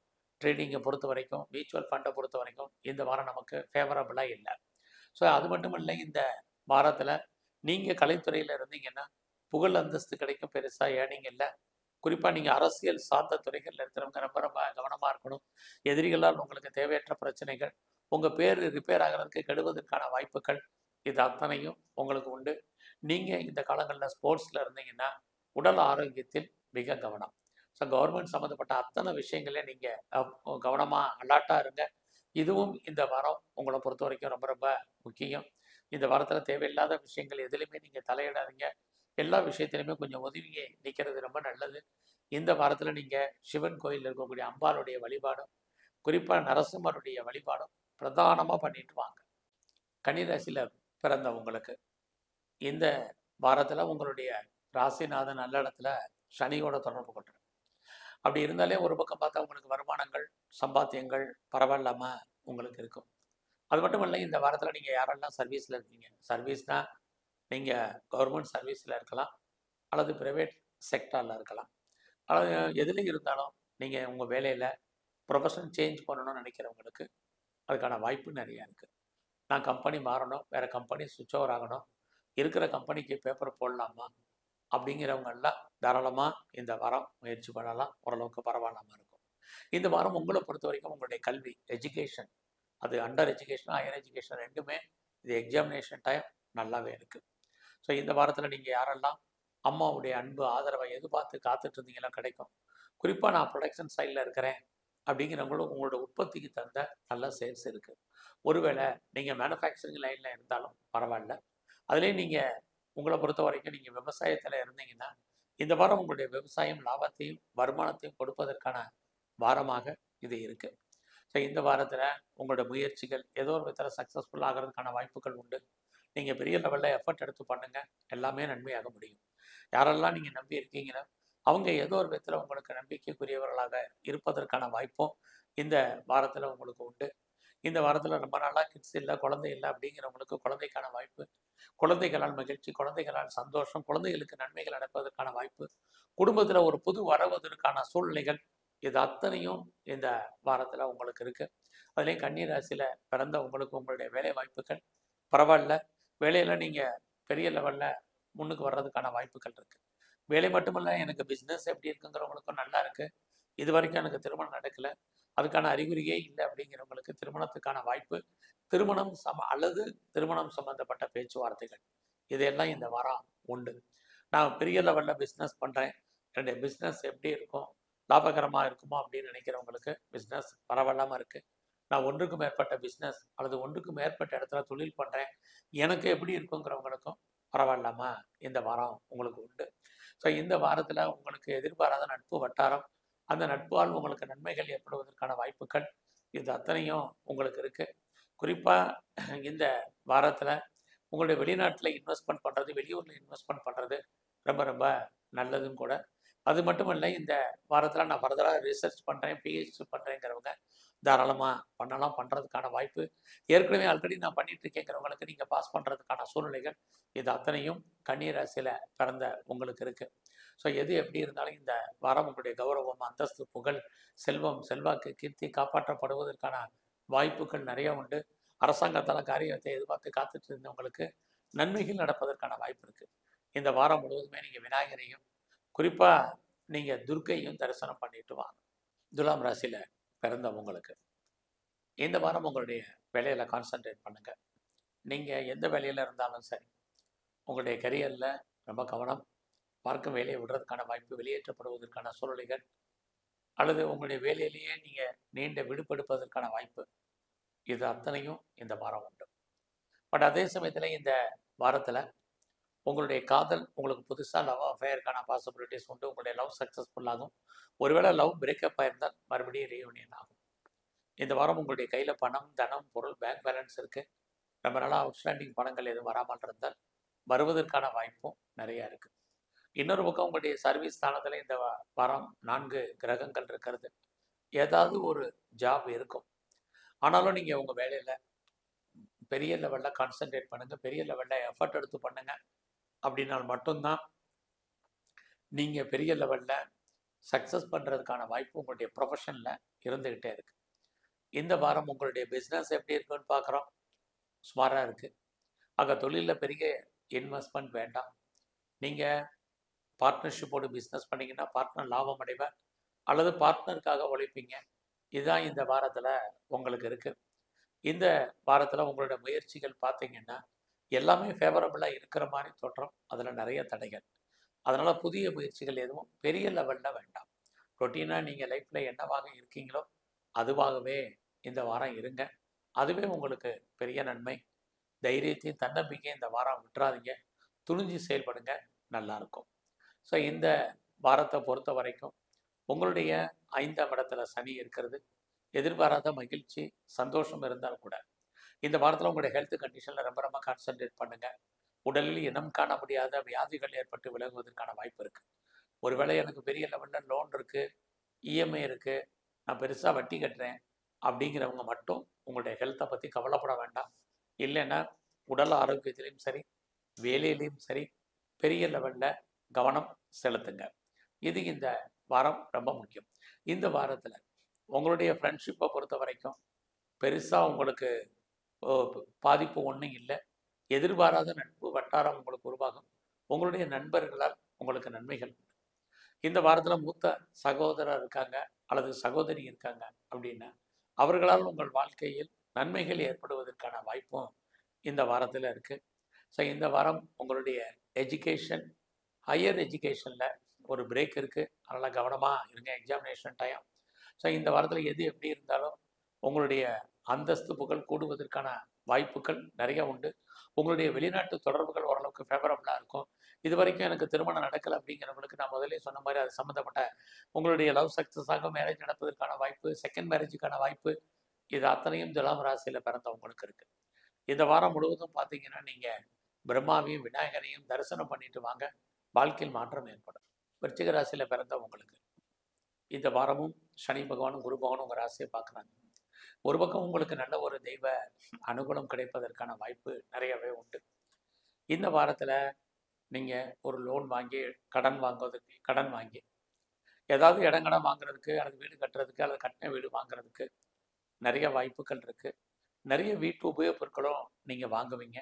ட்ரேடிங்கை பொறுத்த வரைக்கும், மியூச்சுவல் ஃபண்டை பொறுத்த வரைக்கும் இந்த வாரம் நமக்கு ஃபேவரபுளாக இல்லை. ஸோ அது மட்டும் இல்லை, இந்த வாரத்தில் நீங்கள் கலைத்துறையில் இருந்தீங்கன்னா புகழ் அந்தஸ்து கிடைக்கும், பெருசாக ஏர்னிங் இல்லை. குறிப்பாக நீங்கள் அரசியல் சார்ந்த துறைகளில் இருக்கிறவங்க ரொம்ப ரொம்ப கவனமாக இருக்கணும். எதிரிகளால் உங்களுக்கு தேவையற்ற பிரச்சனைகள், உங்கள் பேர் ரிப்பேர் ஆகிறதுக்கு கெடுவதற்கான வாய்ப்புகள், இது அத்தனையும் உங்களுக்கு உண்டு. நீங்கள் இந்த காலங்களில் ஸ்போர்ட்ஸில் இருந்தீங்கன்னா உடல் ஆரோக்கியத்தில் மிக கவனம். ஸோ கவர்மெண்ட் சம்மந்தப்பட்ட அத்தனை விஷயங்களே நீங்கள் கவனமாக அலர்ட்டாக இருங்க. இதுவும் இந்த வாரம் உங்களை பொறுத்த வரைக்கும் ரொம்ப ரொம்ப முக்கியம். இந்த வாரத்தில் தேவையில்லாத விஷயங்கள் எதுலையுமே நீங்கள் தலையிடாதீங்க. எல்லா விஷயத்திலுமே கொஞ்சம் ஒதுவியை நிற்கிறது ரொம்ப நல்லது. இந்த வாரத்தில் நீங்கள் சிவன் கோயிலில் இருக்கக்கூடிய அம்பாளுடைய வழிபாடும், குறிப்பாக நரசிம்மருடைய வழிபாடும் பிரதானமாக பண்ணிட்டு வாங்க. கன்னிராசியில் பிறந்தவங்களுக்கு இந்த வாரத்தில் உங்களுடைய ராசிநாதன் நல்ல இடத்துல சனியோட தொடர்பு கொண்டுரும். அப்படி இருந்தாலே ஒரு பக்கம் பார்த்தா உங்களுக்கு வருமானங்கள், சம்பாத்தியங்கள் பரவாயில்லாமல் உங்களுக்கு இருக்கும். அது மட்டும் இல்லை, இந்த வாரத்தில் நீங்கள் யாரெல்லாம் சர்வீஸில் இருக்கீங்க, சர்வீஸ்னால் நீங்கள் கவர்மெண்ட் சர்வீஸில் இருக்கலாம், அல்லது ப்ரைவேட் செக்டாரில் இருக்கலாம், அல்லது எதுலேயும் இருந்தாலும் நீங்கள் உங்கள் வேலையில் ப்ரொஃபஷன் சேஞ்ச் பண்ணணும்னு நினைக்கிறவங்களுக்கு அதுக்கான வாய்ப்பு நிறையா இருக்குது. நான் கம்பெனி மாறணும், வேறு கம்பெனி சுவிட்ச் ஓவர் ஆகணும், இருக்கிற கம்பெனிக்கு பேப்பர் போடலாமா அப்படிங்கிறவங்கெல்லாம் தாராளமாக இந்த வாரம் முயற்சி பண்ணலாம். ஓரளவுக்கு பரவாயில்லாமல் இருக்கும். இந்த வாரம் உங்களை பொறுத்த வரைக்கும் உங்களுடைய கல்வி, எஜுகேஷன், அது அண்டர் எஜுகேஷன், ஹையர் எஜுகேஷன் ரெண்டுமே இது எக்ஸாமினேஷன் டைம் நல்லாவே இருக்குது. ஸோ இந்த வாரத்தில் நீங்கள் யாரெல்லாம் அம்மாவுடைய அன்பு ஆதரவை எதிர்பார்த்து காத்துட்டு இருந்தீங்களோ கிடைக்கும். குறிப்பாக நான் ப்ரொடக்ஷன் சைடில் இருக்கிறேன் அப்படிங்கிறவங்களும் உங்களோட உற்பத்திக்கு தந்த நல்ல சேல்ஸ் இருக்குது. ஒருவேளை நீங்கள் மேனுஃபேக்சரிங் லைனில் இருந்தாலும் பரவாயில்ல, அதுலேயும் நீங்கள் உங்களை பொறுத்த வரைக்கும் நீங்கள் விவசாயத்தில் இருந்தீங்கன்னா இந்த வாரம் உங்களுடைய விவசாயம் லாபத்தையும் வருமானத்தையும் கொடுப்பதற்கான வாரமாக இது இருக்குது. ஸோ இந்த வாரத்தில் உங்களோட முயற்சிகள் ஏதோ ஒரு விதத்தில் சக்ஸஸ்ஃபுல் ஆகிறதுக்கான வாய்ப்புகள் உண்டு. நீங்கள் பெரிய லெவலில் எஃபர்ட் எடுத்து பண்ணுங்கள், எல்லாமே நன்மையாக முடியும். யாரெல்லாம் நீங்கள் நம்பி இருக்கீங்களோ அவங்க ஏதோ ஒரு விதத்தில் உங்களுக்கு நம்பிக்கைக்குரியவர்களாக இருப்பதற்கான வாய்ப்பும் இந்த வாரத்தில் உங்களுக்கு உண்டு. இந்த வாரத்தில் ரொம்ப நாளாக கிட்ஸ் இல்லை, குழந்தை இல்லை அப்படிங்கிறவங்களுக்கு குழந்தைக்கான வாய்ப்பு, குழந்தைகளால் மகிழ்ச்சி, குழந்தைகளால் சந்தோஷம், குழந்தைகளுக்கு நன்மைகள் நடப்பதற்கான வாய்ப்பு, குடும்பத்தில் ஒரு புது வரவதற்கான சூழ்நிலைகள், இது அத்தனையும் இந்த வாரத்தில் உங்களுக்கு இருக்குது. அதுலேயும் கன்னி ராசியில் பிறந்த உங்களுக்கு உங்களுடைய வேலை வாய்ப்புகள் பரவாயில்ல. வேலையில் நீங்கள் பெரிய லெவலில் முன்னுக்கு வர்றதுக்கான வாய்ப்புகள் இருக்குது. வேலை மட்டுமல்ல, எனக்கு பிஸ்னஸ் எப்படி இருக்குங்கிறவங்களுக்கும் நல்லா இருக்குது. இது வரைக்கும் எனக்கு திருமணம் நடக்கலை, அதுக்கான அறிகுறியே இல்லை அப்படிங்கிறவங்களுக்கு திருமணத்துக்கான வாய்ப்பு, திருமணம் அல்லது திருமணம் சம்பந்தப்பட்ட பேச்சுவார்த்தைகள் இதெல்லாம் இந்த வாரம் உண்டு. நான் பெரிய லெவலில் பிஸ்னஸ் பண்ணுறேன், என்னுடைய பிஸ்னஸ் எப்படி இருக்கும், லாபகரமாக இருக்குமோ அப்படின்னு நினைக்கிறவங்களுக்கு பிஸ்னஸ் பரவாயில்லாமல் இருக்குது. நான் ஒன்றுக்கு மேற்பட்ட பிஸ்னஸ் அல்லது ஒன்றுக்கு மேற்பட்ட இடத்துல தொழில் பண்ணுறேன், எனக்கு எப்படி இருக்குங்கிறவங்களுக்கும் பரவாயில்லாமல் இந்த வாரம் உங்களுக்கு உண்டு. ஸோ இந்த வாரத்தில் உங்களுக்கு எதிர்பாராத நட்பு வட்டாரம், அந்த நட்பால் உங்களுக்கு நன்மைகள் ஏற்படுவதற்கான வாய்ப்புகள் இது அத்தனையும் உங்களுக்கு இருக்குது. குறிப்பாக இந்த வாரத்தில் உங்களுடைய வெளிநாட்டில் இன்வெஸ்ட்மெண்ட் பண்ணுறது, வெளியூரில் இன்வெஸ்ட்மெண்ட் பண்ணுறது ரொம்ப ரொம்ப நல்லதும் கூட. அது மட்டும் இல்லை, இந்த வாரத்தில் நான் ஃபர்தராக ரிசர்ச் பண்ணுறேன், பிஹெச்டி பண்ணுறேங்கிறவங்க தாராளமாக பண்ணலாம். பண்ணுறதுக்கான வாய்ப்பு ஏற்கனவே ஆல்ரெடி நான் பண்ணிட்டு இருக்கேங்கிறவங்களுக்கு நீங்கள் பாஸ் பண்ணுறதுக்கான சூழ்நிலைகள் இது அத்தனையும் கன்னி ராசியில் பிறந்த உங்களுக்கு இருக்குது. ஸோ எது எப்படி இருந்தாலும் இந்த வாரம் உங்களுடைய கௌரவம், அந்தஸ்து, புகழ், செல்வம், செல்வாக்கு, கீர்த்தி காப்பாற்றப்படுவதற்கான வாய்ப்புகள் நிறைய உண்டு. அரசாங்கத்தால் காரியத்தை எதிர்பார்த்து காத்துட்டு இருந்தவங்களுக்கு நன்மைகள் நடப்பதற்கான வாய்ப்பு இருக்குது. இந்த வாரம் முழுவதுமே நீங்கள் விநாயகரையும் குறிப்பாக நீங்கள் துர்க்கையும் தரிசனம் பண்ணிட்டு வாங்க. துலாம் ராசியில் பிறந்த உங்களுக்கு இந்த வாரம் உங்களுடைய வேலையில் கான்சன்ட்ரேட் பண்ணுங்கள். நீங்கள் எந்த வேலையில் இருந்தாலும் சரி, உங்களுடைய கரியரில் ரொம்ப கவனம். பார்க்கும் வேலையை விடுறதுக்கான வாய்ப்பு, வெளியேற்றப்படுவதற்கான சூழ்நிலைகள், அல்லது உங்களுடைய வேலையிலேயே நீங்கள் நீண்ட விடுபெடுப்பதற்கான வாய்ப்பு இது அத்தனையும் இந்த வாரம் உண்டு. பட் அதே சமயத்தில் இந்த வாரத்தில் உங்களுடைய காதல் உங்களுக்கு புதுசாக லவ் அஃபேருக்கான பாசிபிலிட்டிஸ் உண்டு. உங்களுடைய லவ் சக்ஸஸ்ஃபுல்லாகும். ஒருவேளை லவ் பிரேக்கப் ஆயிருந்தால் மறுபடியும் ரீயூனியன் ஆகும். இந்த வாரம் உங்களுடைய கையில் பணம், தனம், பொருள், பேங்க் பேலன்ஸ் இருக்குது. ரொம்ப நாளாக அவுட்ஸ்டாண்டிங் பணங்கள் எதுவும் வராமல் இருந்தால் வருவதற்கான வாய்ப்பும் நிறையா இருக்குது. இன்னொரு பக்கம் உங்களுடைய சர்வீஸ் ஸ்தானத்தில் இந்த வாரம் 4 கிரகங்கள் இருக்கிறது. ஏதாவது ஒரு ஜாப் இருக்கும். ஆனாலும் நீங்கள் உங்கள் வேலையில் பெரிய லெவலில் கான்சன்ட்ரேட் பண்ணுங்கள், பெரிய லெவலில் எஃபர்ட் எடுத்து பண்ணுங்கள். அப்படின்னால் மட்டும்தான் நீங்கள் பெரிய லெவலில் சக்ஸஸ் பண்ணுறதுக்கான வாய்ப்பு உங்களுடைய ப்ரொஃபஷனில் இருந்துக்கிட்டே இருக்குது. இந்த வாரம் உங்களுடைய பிஸ்னஸ் எப்படி இருக்குன்னு பார்க்குறோம். சுமாராக இருக்குது. ஆக தொழிலில் பெரிய இன்வெஸ்ட்மெண்ட் வேண்டாம். நீங்கள் பார்ட்னர்ஷிப்போடு பிஸ்னஸ் பண்ணிங்கன்னா பார்ட்னர் லாபம் அடைவார் அல்லது பார்ட்னருக்காக உழைப்பீங்க. இதுதான் இந்த வாரத்தில் உங்களுக்கு இருக்குது. இந்த வாரத்தில் உங்களோட முயற்சிகள் பார்த்தீங்கன்னா எல்லாமே ஃபேவரபுளாக இருக்கிற மாதிரி தோற்றம், அதில் நிறைய தடைகள். அதனால் புதிய முயற்சிகள் எதுவும் பெரிய லெவலில் வேண்டாம். ரொட்டீனாக நீங்கள் லைஃப்பில் என்னவாக இருக்கீங்களோ அதுவாகவே இந்த வாரம் இருங்க. அதுவே உங்களுக்கு பெரிய நன்மை. தைரியத்தையும் தன்னம்பிக்கையும் இந்த வாரம் விட்டுறாதீங்க. துணிஞ்சு செயல்படுங்க, நல்லாயிருக்கும். ஸோ இந்த வாரத்தை பொறுத்த வரைக்கும் உங்களுடைய 5ஆம் இடத்துல சனி இருக்கிறது. எதிர்பாராத மகிழ்ச்சி, சந்தோஷம் இருந்தால் கூட இந்த வாரத்தில் உங்களுடைய ஹெல்த் கண்டிஷனில் ரொம்ப ரொம்ப கான்சன்ட்ரேட் பண்ணுங்கள். உடலில் இனம் காண முடியாத வியாதிகள் ஏற்பட்டு விலகுவதற்கான வாய்ப்பு இருக்குது. ஒருவேளை எனக்கு பெரிய லெவலில் லோன் இருக்குது, இஎம்ஐ இருக்குது, நான் பெருசாக வட்டி கட்டுறேன் அப்படிங்கிறவங்க மட்டும் உங்களுடைய ஹெல்த்தை பற்றி கவலைப்பட வேண்டாம். இல்லைன்னா உடல் ஆரோக்கியத்திலையும் சரி, வேலையிலையும் சரி பெரிய லெவலில் கவனம் செலுத்துங்க. இது இந்த வாரம் ரொம்ப முக்கியம். இந்த வாரத்தில் உங்களுடைய ஃப்ரெண்ட்ஷிப்பை பொறுத்த வரைக்கும் பெருசாக உங்களுக்கு பாதிப்பு ஒன்றும் இல்லை. எதிர்பாராத நட்பு வட்டாரம் உங்களுக்கு உருவாகும். உங்களுடைய நண்பர்களால் உங்களுக்கு நன்மைகள் உண்டு. இந்த வாரத்தில் மூத்த சகோதரர் இருக்காங்க அல்லது சகோதரி இருக்காங்க அப்படின்னா அவர்களால் உங்கள் வாழ்க்கையில் நன்மைகள் ஏற்படுவதற்கான வாய்ப்பும் இந்த வாரத்தில் இருக்குது. ஸோ இந்த வாரம் உங்களுடைய எஜுகேஷன், ஹையர் எஜுகேஷனில் ஒரு பிரேக் இருக்குது. அதனால் கவனமாக இருங்க, எக்ஸாமினேஷன் டைம். ஸோ இந்த வாரத்தில் எது எப்படி இருந்தாலும் உங்களுடைய அந்தஸ்து, புகழ் கூடுவதற்கான வாய்ப்புகள் நிறைய உண்டு. உங்களுடைய வெளிநாட்டு தொடர்புகள் ஓரளவுக்கு ஃபேவரபுளாக இருக்கும். இது வரைக்கும் எனக்கு திருமணம் நடக்கலை அப்படிங்கிறவங்களுக்கு நான் முதலே சொன்ன மாதிரி அது சம்மந்தப்பட்ட உங்களுடைய லவ் சக்ஸஸாக மேரேஜ் நடப்பதற்கான வாய்ப்பு, செகண்ட் மேரேஜுக்கான வாய்ப்பு, இது அத்தனையும் துலாம் ராசியில் பிறந்தவங்களுக்கு இருக்குது. இந்த வாரம் முழுவதும் பார்த்தீங்கன்னா நீங்கள் பிரம்மாவையும் விநாயகரையும் தரிசனம் பண்ணிட்டு வாங்க, வாழ்க்கையில் மாற்றம் ஏற்படும். விருச்சிக ராசியில் பிறந்தவங்களுக்கு இந்த வாரமும் சனி பகவானும் குரு பகவானும் உங்கள் ராசியை பார்க்குறாங்க. ஒரு பக்கம் உங்களுக்கு நல்ல ஒரு தெய்வ அனுகூலம் கிடைப்பதற்கான வாய்ப்பு நிறையவே உண்டு. இந்த வாரத்தில் நீங்கள் ஒரு லோன் வாங்கி கடன் வாங்கி ஏதாவது இடங்கடம் வாங்குறதுக்கு அல்லது வீடு கட்டுறதுக்கு அல்லது கட்டின வீடு வாங்குறதுக்கு, நிறைய வாய்ப்புகள் இருக்குது. நிறைய வீட்டு உபயோகப் பொருட்களும் நீங்கள் வாங்குவீங்க.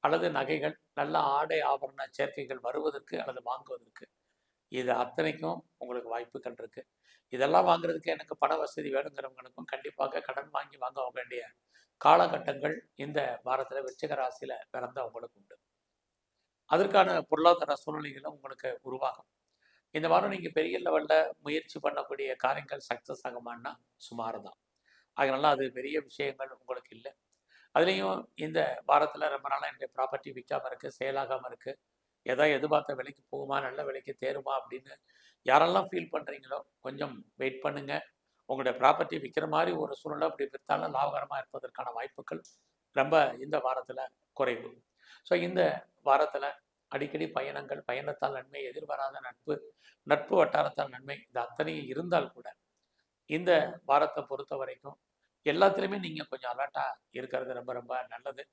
அல்லது நகைகள், நல்ல ஆடை ஆபரண சேர்க்கைகள் வருவதற்கு அல்லது வாங்குவதற்கு, இது அத்தனைக்கும் உங்களுக்கு வாய்ப்புகள் இருக்கு. இதெல்லாம் வாங்குறதுக்கு எனக்கு பண வசதி வேணுங்கிறவங்களுக்கும் கண்டிப்பாக கடன் வாங்கி வாங்க வேண்டிய காலகட்டங்கள் இந்த வாரத்தில் விருச்சிக ராசியில பிறந்தவங்களுக்கு உண்டு. அதற்கான பொருளாதார சூழ்நிலைகளும் உங்களுக்கு உருவாகும். இந்த வாரம் நீங்கள் பெரிய லெவலில் முயற்சி பண்ணக்கூடிய காரியங்கள் சக்ஸஸ் ஆகுமான்னா சுமார் தான். அதனால அது பெரிய விஷயங்கள் உங்களுக்கு இல்லை. அதுலேயும் இந்த வாரத்தில் ரொம்ப நாளாக என்னுடைய ப்ராப்பர்ட்டி விற்காமல் இருக்குது, சேலாகாமல் இருக்குது, ஏதாவது எதிர்பார்த்த விலைக்கு போகுமா, நல்ல விலைக்கு தேருமா அப்படின்னு யாரெல்லாம் ஃபீல் பண்ணுறீங்களோ கொஞ்சம் வெயிட் பண்ணுங்கள். உங்களுடைய ப்ராப்பர்ட்டி விற்கிற மாதிரி ஒரு சூழ்நிலை அப்படி விற்றாலும் லாபகரமாக இருப்பதற்கான வாய்ப்புகள் ரொம்ப இந்த வாரத்தில் குறைவு. ஸோ இந்த வாரத்தில் அடிக்கடி பயணங்கள், பயணத்தால் நன்மை, எதிர்பாராத நட்பு, நட்பு வட்டாரத்தால் நன்மை, இது அத்தனையும் இருந்தால் கூட இந்த வாரத்தை பொறுத்த வரைக்கும் எல்லாத்துலேயுமே நீங்கள் கொஞ்சம் அலர்ட்டாக இருக்கிறது ரொம்ப ரொம்ப நல்லது.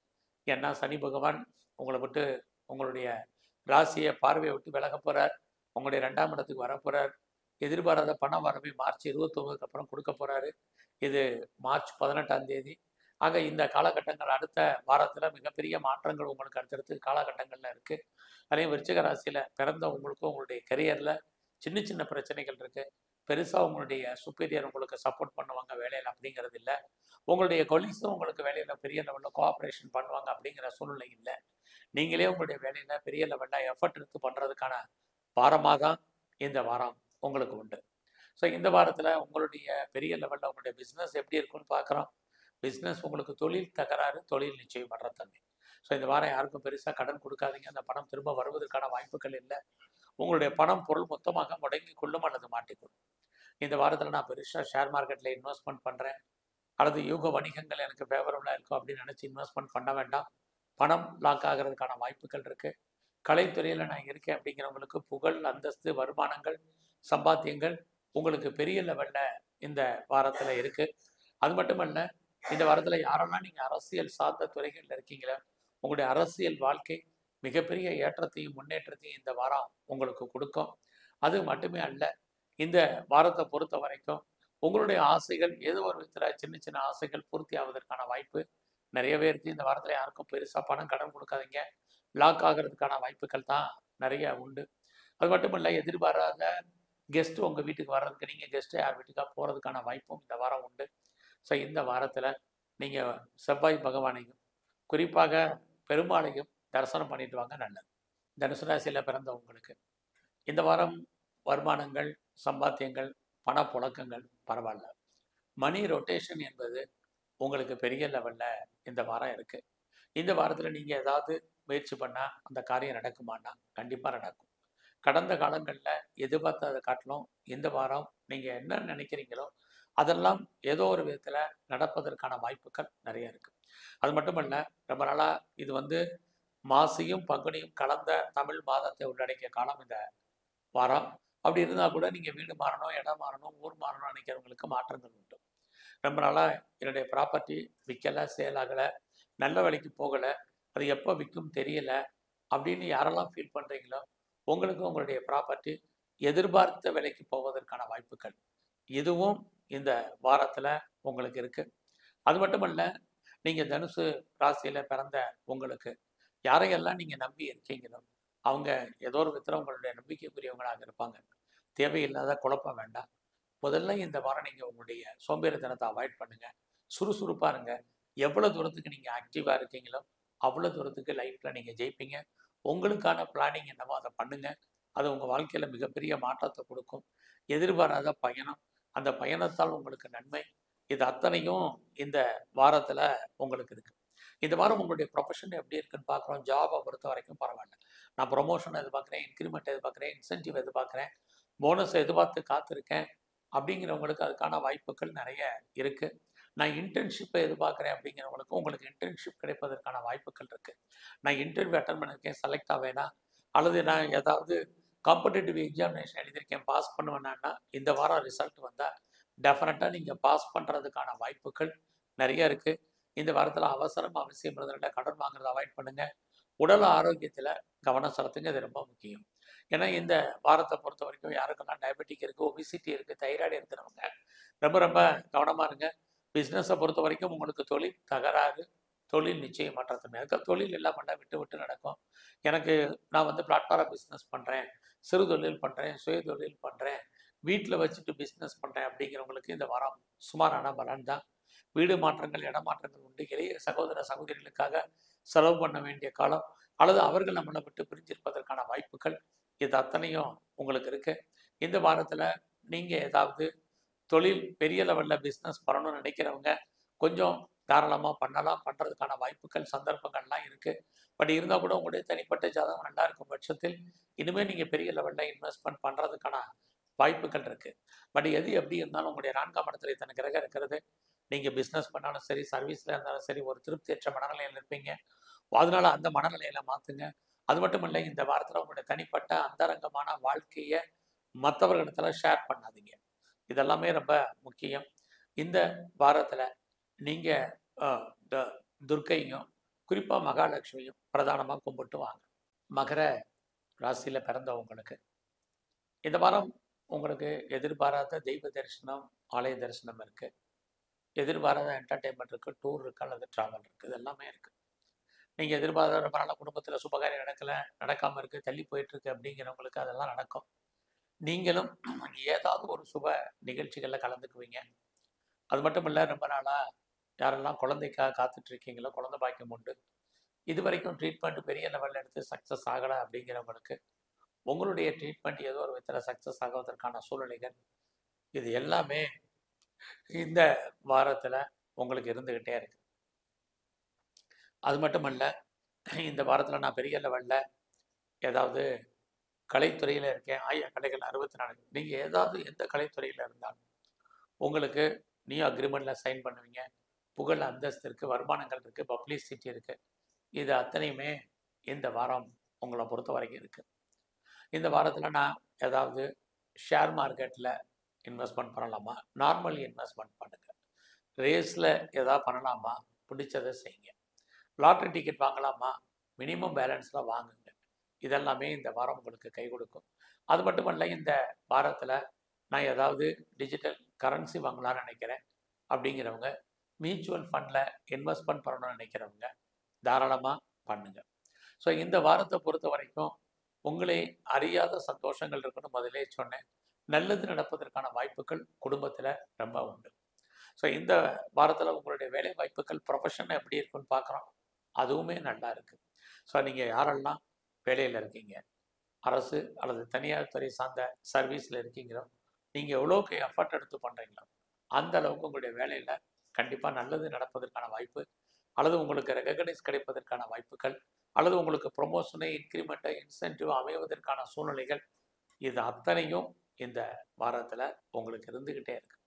ஏன்னா சனி பகவான் உங்களை விட்டு உங்களுடைய ராசியை பார்வையை விட்டு விலக போகிறார். உங்களுடைய 2ஆம் இடத்துக்கு வர போகிறார். எதிர்பாராத பண வரவை மார்ச் 29க்கு அப்புறம் கொடுக்க போகிறாரு. இது மார்ச் 18ஆம் தேதி. ஆக இந்த காலகட்டங்கள் அடுத்த வாரத்தில் மிகப்பெரிய மாற்றங்கள் உங்களுக்கு அடுத்தடுத்து காலகட்டங்களில் இருக்குது. அதே விருச்சிக ராசியில் பிறந்த உங்களுக்கும் உங்களுடைய கரியரில் சின்ன சின்ன பிரச்சனைகள் இருக்குது. பெருசாக உங்களுடைய சுப்பீரியர் உங்களுக்கு சப்போர்ட் பண்ணுவாங்க வேலையில் அப்படிங்கிறது இல்லை. உங்களுடைய கொலீஸும் உங்களுக்கு வேலையில் பெரிய லெவலில் கோஆப்ரேஷன் பண்ணுவாங்க அப்படிங்கிற சூழ்நிலை இல்லை. நீங்களே உங்களுடைய வேலையில் பெரிய லெவலில் எஃபர்ட் எடுத்து பண்ணுறதுக்கான வாரமாக தான் இந்த வாரம் உங்களுக்கு உண்டு. ஸோ இந்த வாரத்தில் உங்களுடைய பெரிய லெவலில் உங்களுடைய பிஸ்னஸ் எப்படி இருக்குன்னு பார்க்குறோம். பிஸ்னஸ் உங்களுக்கு தொழில் தகராறு, தொழில் நிச்சயம் வர்ற தன்மை. ஸோ இந்த வாரம் யாருக்கும் பெருசாக கடன் கொடுக்காதீங்க. அந்த பணம் திரும்ப வருவதற்கான வாய்ப்புகள் இல்லை. உங்களுடைய பணம் பொருள் மொத்தமாக முடங்கி கொள்ளும் அல்லது மாட்டிக்கொள்ளும். இந்த வாரத்தில் நான் பெருசாக ஷேர் மார்க்கெட்டில் இன்வெஸ்ட்மெண்ட் பண்ணுறேன் அல்லது யூக வணிகங்கள் எனக்கு ஃபேவரபுளாக இருக்கும் அப்படின்னு நினச்சி இன்வெஸ்ட்மெண்ட் பண்ண வேண்டாம். பணம் லாக் ஆகிறதுக்கான வாய்ப்புகள் இருக்குது. கலைத்துறையில் நான் இருக்கேன் அப்படிங்கிறவங்களுக்கு புகழ், அந்தஸ்து, வருமானங்கள், சம்பாத்தியங்கள் உங்களுக்கு பெரிய லெவலில் இந்த வாரத்தில் இருக்குது. அது மட்டுமல்ல, இந்த வாரத்தில் யாரெல்லாம் நீங்கள் அரசியல் சார்ந்த துறைகளில் இருக்கீங்களோ உங்களுடைய அரசியல் வாழ்க்கை மிகப்பெரிய ஏற்றத்தையும் முன்னேற்றத்தையும் இந்த வாரம் உங்களுக்கு கொடுக்கும். அது மட்டுமே அல்ல, இந்த வாரத்தை பொறுத்த வரைக்கும் உங்களுடைய ஆசைகள் ஏதோ ஒரு விதத்தில் சின்ன சின்ன ஆசைகள் பூர்த்தி ஆவதற்கான வாய்ப்பு நிறையவே இருக்குது. இந்த வாரத்தில் யாருக்கும் பெருசாக பணம் கடன் கொடுக்காதீங்க. லாக் ஆகிறதுக்கான வாய்ப்புகள் தான் நிறைய உண்டு. அது மட்டும் இல்லை, எதிர்பாராத கெஸ்ட்டு உங்கள் வீட்டுக்கு வர்றதுக்கு, நீங்கள் கெஸ்ட்டு யார் வீட்டுக்காக போகிறதுக்கான வாய்ப்பும் இந்த வாரம் உண்டு. ஸோ இந்த வாரத்தில் நீங்கள் செவ்வாய் பகவானையும் குறிப்பாக பெருமாளையும் தரிசனம் பண்ணிட்டு வாங்க, நல்லது. தனுசு ராசியில் பிறந்த உங்களுக்கு இந்த வாரம் வருமானங்கள், சம்பாத்தியங்கள், பணப்புழக்கங்கள் பரவாயில்ல. மணி ரொட்டேஷன் என்பது உங்களுக்கு பெரிய லெவலில் இந்த வாரம் இருக்குது. இந்த வாரத்தில் நீங்கள் ஏதாவது முயற்சி பண்ணால் அந்த காரியம் நடக்குமானா கண்டிப்பாக நடக்கும். கடந்த காலங்களில் எதிர்பார்த்ததை காட்டிலும் இந்த வாரம் நீங்கள் என்ன நினைக்கிறீங்களோ அதெல்லாம் ஏதோ ஒரு விதத்தில் நடப்பதற்கான வாய்ப்புகள் நிறைய இருக்குது. அது மட்டுமல்ல, ரொம்ப நாளாக இது மாசியும் பங்குனியும் கலந்த தமிழ் மாதத்தை உள்ளடக்கிய காலம் இந்த வாரம். அப்படி இருந்தால் கூட நீங்கள் வீடு மாறணும், இடம் மாறணும், ஊர் மாறணும் நினைக்கிறவங்களுக்கு மாற்றங்கள் உண்டு. ரொம்ப நாளாக என்னுடைய ப்ராப்பர்ட்டி விற்கலை, சேல் ஆகலை, நல்ல விலைக்கு போகலை, அது எப்போ விற்கும் தெரியலை அப்படின்னு யாரெல்லாம் ஃபீல் பண்ணுறீங்களோ உங்களுக்கு உங்களுடைய ப்ராப்பர்ட்டி எதிர்பார்த்த விலைக்கு போவதற்கான வாய்ப்புகள் இதுவும் இந்த வாரத்தில் உங்களுக்கு இருக்குது. அது மட்டுமல்ல, நீங்கள் தனுசு ராசியில் பிறந்த உங்களுக்கு யாரையெல்லாம் நீங்கள் நம்பி இருக்கீங்களோ அவங்க ஏதோ ஒரு விதத்தில் உங்களுடைய நம்பிக்கைக்குரியவங்களாக இருப்பாங்க. தேவையில்லாத குழப்பம் வேண்டாம். முதல்ல இந்த வாரம் நீங்கள் உங்களுடைய சோம்பேறித்தனத்தை அவாய்ட் பண்ணுங்கள். சுறுசுறுப்பாக இருங்க. எவ்வளோ தூரத்துக்கு நீங்கள் ஆக்டிவாக இருக்கீங்களோ அவ்வளோ தூரத்துக்கு லைஃப்பில் நீங்கள் ஜெயிப்பீங்க. உங்களுக்கான பிளானிங் என்னவோ அதை பண்ணுங்கள். அது உங்கள் வாழ்க்கையில் மிகப்பெரிய மாற்றத்தை கொடுக்கும். எதிர்பாராத பயணம், அந்த பயணத்தால் உங்களுக்கு நன்மை, இது அத்தனையும் இந்த வாரத்தில் உங்களுக்கு இருக்குது. இந்த வாரம் உங்களுடைய ப்ரொஃபஷன் எப்படி இருக்குன்னு பார்க்குறோம். ஜாபை பொறுத்த வரைக்கும் பரவாயில்ல. நான் ப்ரொமோஷன் எதிர்பார்க்குறேன், இன்க்ரிமெண்ட் எதிர்பார்க்குறேன், இன்சென்டிவ் எதிர்பார்க்குறேன், போனஸ் எதிர்பார்த்து காத்திருக்கேன் அப்படிங்கிறவங்களுக்கு அதுக்கான வாய்ப்புகள் நிறைய இருக்குது. நான் இன்டர்ன்ஷிப்பை எதிர்பார்க்குறேன் அப்படிங்கிறவங்களுக்கு உங்களுக்கு இன்டர்ன்ஷிப் கிடைப்பதற்கான வாய்ப்புகள் இருக்குது. நான் இன்டர்வியூ அட்டன் பண்ணியிருக்கேன், செலக்ட் ஆவேனா, அல்லது நான் ஏதாவது காம்படிட்டிவ் எக்ஸாமினேஷன் எழுதியிருக்கேன், பாஸ் பண்ணுவேன்னா இந்த வாரம் ரிசல்ட் வந்தால் டெஃபினட்டாக நீங்கள் பாஸ் பண்ணுறதுக்கான வாய்ப்புகள் நிறைய இருக்குது. இந்த வாரத்தில் அவசியம் இருந்ததுனால கடன் வாங்குறதை அவாய்ட் பண்ணுங்கள். உடல் ஆரோக்கியத்தில் கவனம் செலுத்துங்க, இது ரொம்ப முக்கியம். ஏன்னா இந்த வாரத்தை பொறுத்த வரைக்கும் யாருக்கெல்லாம் டயபெட்டிக் இருக்குது, ஒபிசிட்டி இருக்குது, தைராய்டு இருக்கிறவங்க ரொம்ப ரொம்ப கவனமாக இருங்க. பிஸ்னஸை பொறுத்த வரைக்கும் உங்களுக்கு தொழில் தகராறு, தொழில் நிச்சயம் மாற்றத்தன்மை இருக்கும். தொழில் எல்லாம் பண்ண விட்டு விட்டு நடக்கும். எனக்கு நான் வந்து பிளாட்ஃபார்ம் பிஸ்னஸ் பண்ணுறேன், சிறு தொழில் பண்ணுறேன், சுய தொழில் பண்ணுறேன், வீட்டில் வச்சுட்டு பிஸ்னஸ் பண்ணுறேன் அப்படிங்கிறவங்களுக்கு இந்த வாரம் சுமாரான பலன் தான். வீடு மாற்றங்கள், இடமாற்றங்கள் உண்டு. இளைய சகோதர சகோதரிகளுக்காக செலவு பண்ண வேண்டிய காலம், அல்லது அவர்கள் நம்மளை விட்டு பிரிஞ்சிருப்பதற்கான வாய்ப்புகள், இது அத்தனையும் உங்களுக்கு இருக்குது. இந்த வாரத்தில் நீங்கள் ஏதாவது தொழில் பெரிய லெவலில் பிஸ்னஸ் பண்ணணும்னு நினைக்கிறவங்க கொஞ்சம் தாராளமாக பண்ணலாம். பண்ணுறதுக்கான வாய்ப்புகள், சந்தர்ப்பங்கள்லாம் இருக்குது. பட் இருந்தால் கூட உங்களுடைய தனிப்பட்ட ஜாதகம் நல்லா இருக்கும் பட்சத்தில் இனிமேல் நீங்கள் பெரிய லெவலில் இன்வெஸ்ட்மெண்ட் பண்ணுறதுக்கான வாய்ப்புகள் இருக்குது. பட் எது எப்படி இருந்தாலும் உங்களுடைய 4ஆம் இடத்துல இத்தனை கிரகம் இருக்கிறது. நீங்கள் பிஸ்னஸ் பண்ணாலும் சரி, சர்வீஸில் இருந்தாலும் சரி, ஒரு திருப்தியற்ற மனநிலையில் இருப்பீங்க. அதனால் அந்த மனநிலையில் மாற்றுங்க. அது மட்டும் இல்லை, இந்த வாரத்தில் உங்களுடைய தனிப்பட்ட அந்தரங்கமான வாழ்க்கையை மற்றவர்களிடத்துல ஷேர் பண்ணாதீங்க. இதெல்லாமே ரொம்ப முக்கியம். இந்த வாரத்தில் நீங்கள் துர்க்கையும் குறிப்பாக மகாலட்சுமியும் பிரதானமாக கும்பிட்டு வாங்க. மகர ராசியில் பிறந்தவங்களுக்கு இந்த வாரம் உங்களுக்கு எதிர்பாராத தெய்வ தரிசனம், ஆலய தரிசனம் இருக்குது. எதிர்பாராத என்டர்டெயின்மெண்ட் இருக்குது, டூர் இருக்குது, அல்லது ட்ராவல் இருக்குது. இது எல்லாமே இருக்குது. நீங்கள் எதிர்பாராத ரொம்ப நாள் குடும்பத்தில் சுபகாரியம் நடக்காமல் இருக்குது, தள்ளி போயிட்டுருக்கு அப்படிங்கிறவங்களுக்கு அதெல்லாம் நடக்கும். நீங்களும் ஏதாவது ஒரு சுப நிகழ்ச்சிகளில் கலந்துக்குவீங்க. அது மட்டும் இல்லை, ரொம்ப நாளாக யாரெல்லாம் குழந்தைக்காக காத்துட்ருக்கீங்களோ, குழந்தை பாக்கியம் உண்டு. இது வரைக்கும் ட்ரீட்மெண்ட் பெரிய லெவலில் எடுத்து சக்ஸஸ் ஆகலை அப்படிங்கிறவங்களுக்கு உங்களுடைய ட்ரீட்மெண்ட் ஏதோ ஒரு விதத்தில் சக்ஸஸ் ஆகுவதற்கான சூழ்நிலைகள், இது எல்லாமே இந்த வாரத்தில் உங்களுக்கு இருந்துக்கிட்டே இருக்கு. அது மட்டுமல்ல, இந்த வாரத்தில் நான் பெரிய லெவலில் ஏதாவது கலைத்துறையில் இருக்கேன், கலைகள் 64, நீங்கள் ஏதாவது எந்த கலைத்துறையில் இருந்தாலும் உங்களுக்கு நியூ அக்ரிமெண்ட்டில் சைன் பண்ணுவீங்க. புகழ், அந்தஸ்து இருக்குது, வருமானங்கள் இருக்குது, பப்ளிசிட்டி இருக்குது. இது அத்தனையுமே இந்த வாரம் உங்களை பொறுத்த வரைக்கும் இருக்குது. இந்த வாரத்தில் நான் ஏதாவது ஷேர் மார்க்கெட்டில் இன்வெஸ்ட்மெண்ட் பண்ணலாமா, நார்மல் இன்வெஸ்ட்மெண்ட் பண்ணுங்கள். ரேஸில் எதாவது பண்ணலாமா, பிடிச்சதை செய்யுங்க. லாட்ரி டிக்கெட் வாங்கலாமா, மினிமம் பேலன்ஸில் வாங்குங்க. இதெல்லாமே இந்த வாரம் உங்களுக்கு கை கொடுக்கும். அது மட்டுமல்ல, இந்த வாரத்தில் நான் ஏதாவது டிஜிட்டல் கரன்சி வாங்கலாம்னு நினைக்கிறேன் அப்படிங்கிறவங்க, மியூச்சுவல் ஃபண்டில் இன்வெஸ்ட்மெண்ட் பண்ணணும்னு நினைக்கிறவங்க தாராளமாக பண்ணுங்கள். ஸோ இந்த வாரத்தை பொறுத்த வரைக்கும் உங்களே அறியாத சந்தோஷங்கள் இருக்குன்னு முதலே சொன்னேன். நல்லது நடப்பதற்கான வாய்ப்புகள் குடும்பத்தில் ரொம்ப உண்டு. ஸோ இந்த வாரத்தில் உங்களுடைய வேலை வாய்ப்புகள், ப்ரொஃபஷன் எப்படி இருக்குன்னு பார்க்குறோம். அதுவுமே நல்லா இருக்குது. ஸோ நீங்கள் யாரெல்லாம் வேலையில் இருக்கீங்க, அரசு அல்லது தனியார் துறை சார்ந்த சர்வீஸில் இருக்கீங்களோ, நீங்கள் எவ்வளோக்கு எஃபர்ட் எடுத்து பண்ணுறீங்களோ அந்த அளவுக்கு உங்களுடைய வேலையில் கண்டிப்பாக நல்லது நடப்பதற்கான வாய்ப்பு, அல்லது உங்களுக்கு ரெகக்னைஸ் கிடைப்பதற்கான வாய்ப்புகள், அல்லது உங்களுக்கு ப்ரொமோஷனை, இன்க்ரிமெண்ட்டை, இன்சென்டிவ் அமைவதற்கான சூழ்நிலைகள், இது அத்தனையும் இந்த வாரத்தில் உங்களுக்கு இருந்துக்கிட்டே இருக்குது.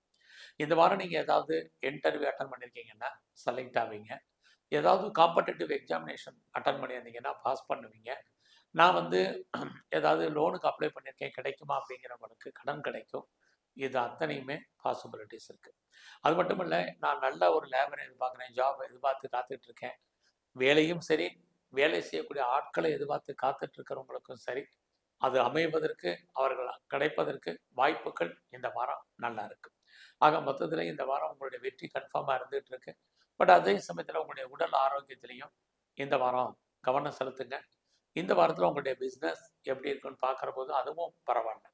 இந்த வாரம் நீங்கள் ஏதாவது இன்டர்வியூ அட்டன் பண்ணியிருக்கீங்கன்னா செலக்ட் ஆவீங்க. ஏதாவது காம்படிட்டிவ் எக்ஸாமினேஷன் அட்டன் பண்ணியிருந்தீங்கன்னா பாஸ் பண்ணுவீங்க. நான் வந்து ஏதாவது லோனுக்கு அப்ளை பண்ணியிருக்கேன், கிடைக்குமா அப்படிங்கிறவங்களுக்கு கடன் கிடைக்கும். இது அத்தனையுமே பாசிபிலிட்டிஸ் இருக்குது. அது மட்டும் இல்லை, நான் நல்ல ஒரு லேபரை எதிர்பார்க்குறேன், ஜாப் எதிர்பார்த்து காத்துட்ருக்கேன். வேலையும் சரி, வேலை செய்யக்கூடிய ஆட்களை எதிர்பார்த்து காத்துட்ருக்கிறவங்களுக்கும் சரி, அது அமைவதற்கு, அவர்கள் கிடைப்பதற்கு வாய்ப்புகள் இந்த வாரம் நல்லா இருக்குது. ஆக மொத்தத்தில் இந்த வாரம் உங்களுடைய வெற்றி கன்ஃபார்மாக இருந்துகிட்டு இருக்கு. பட் அதே சமயத்தில் உங்களுடைய உடல் ஆரோக்கியத்திலையும் இந்த வாரம் கவனம் செலுத்துங்க. இந்த வாரத்தில் உங்களுடைய பிஸ்னஸ் எப்படி இருக்குன்னு பார்க்குற போது அதுவும் பரவாயில்ல.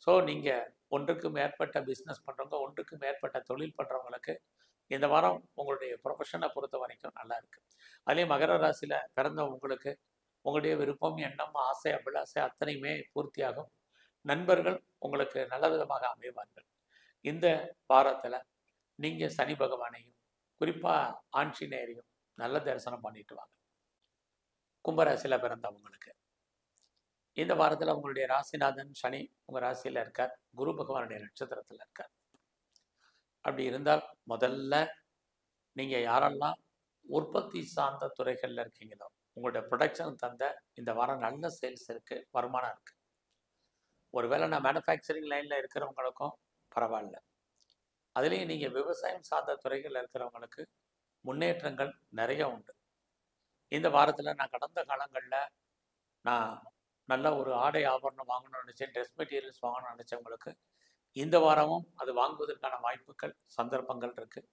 ஸோ நீங்கள் ஒன்றுக்கு மேற்பட்ட பிஸ்னஸ் பண்ணுறவங்க, ஒன்றுக்கு மேற்பட்ட தொழில் பண்ணுறவங்களுக்கு இந்த வாரம் உங்களுடைய ப்ரொஃபஷனை பொறுத்த வரைக்கும் நல்லா இருக்குது. அதுலேயும் மகர ராசியில் பிறந்த உங்களுக்கு உங்களுடைய விருப்பம், எண்ணம், ஆசை, அபிலாசை அத்தனையுமே பூர்த்தியாகும். நண்பர்கள் உங்களுக்கு நல்ல விதமாக அமைவார்கள். இந்த வாரத்தில் நீங்கள் சனி பகவானையும் குறிப்பாக ஆஞ்சநேயரையும் நல்ல தரிசனம் பண்ணிட்டு வாங்க. கும்பராசியில் பிறந்தவங்களுக்கு இந்த வாரத்தில் உங்களுடைய ராசிநாதன் சனி உங்கள் ராசியில் இருக்கார், குரு பகவானுடைய நட்சத்திரத்தில் இருக்கார். அப்படி இருந்தால் முதல்ல நீங்கள் யாரெல்லாம் உற்பத்தி சார்ந்த துறைகளில் இருக்கீங்களோ, உங்களுடைய ப்ரொடக்ஷன் தந்த இந்த வாரம் நல்ல சேல்ஸ் இருக்குது, வருமானம் இருக்குது. ஒருவேளை நான் மேனுஃபேக்சரிங் லைனில் இருக்கிறவங்களுக்கும் பரவாயில்ல. அதுலேயும் நீங்கள் விவசாயம் சார்ந்த துறைகளில் இருக்கிறவங்களுக்கு முன்னேற்றங்கள் நிறைய உண்டு. இந்த வாரத்தில் நான் கடந்த காலங்களில் நான் நல்ல ஒரு ஆடை ஆபரணம் வாங்கணும்னு நினச்சேன், ட்ரெஸ் மெட்டீரியல்ஸ் வாங்கணும்னு நினச்சவங்களுக்கு இந்த வாரமும் அது வாங்குவதற்கான வாய்ப்புகள், சந்தர்ப்பங்கள் இருக்குது.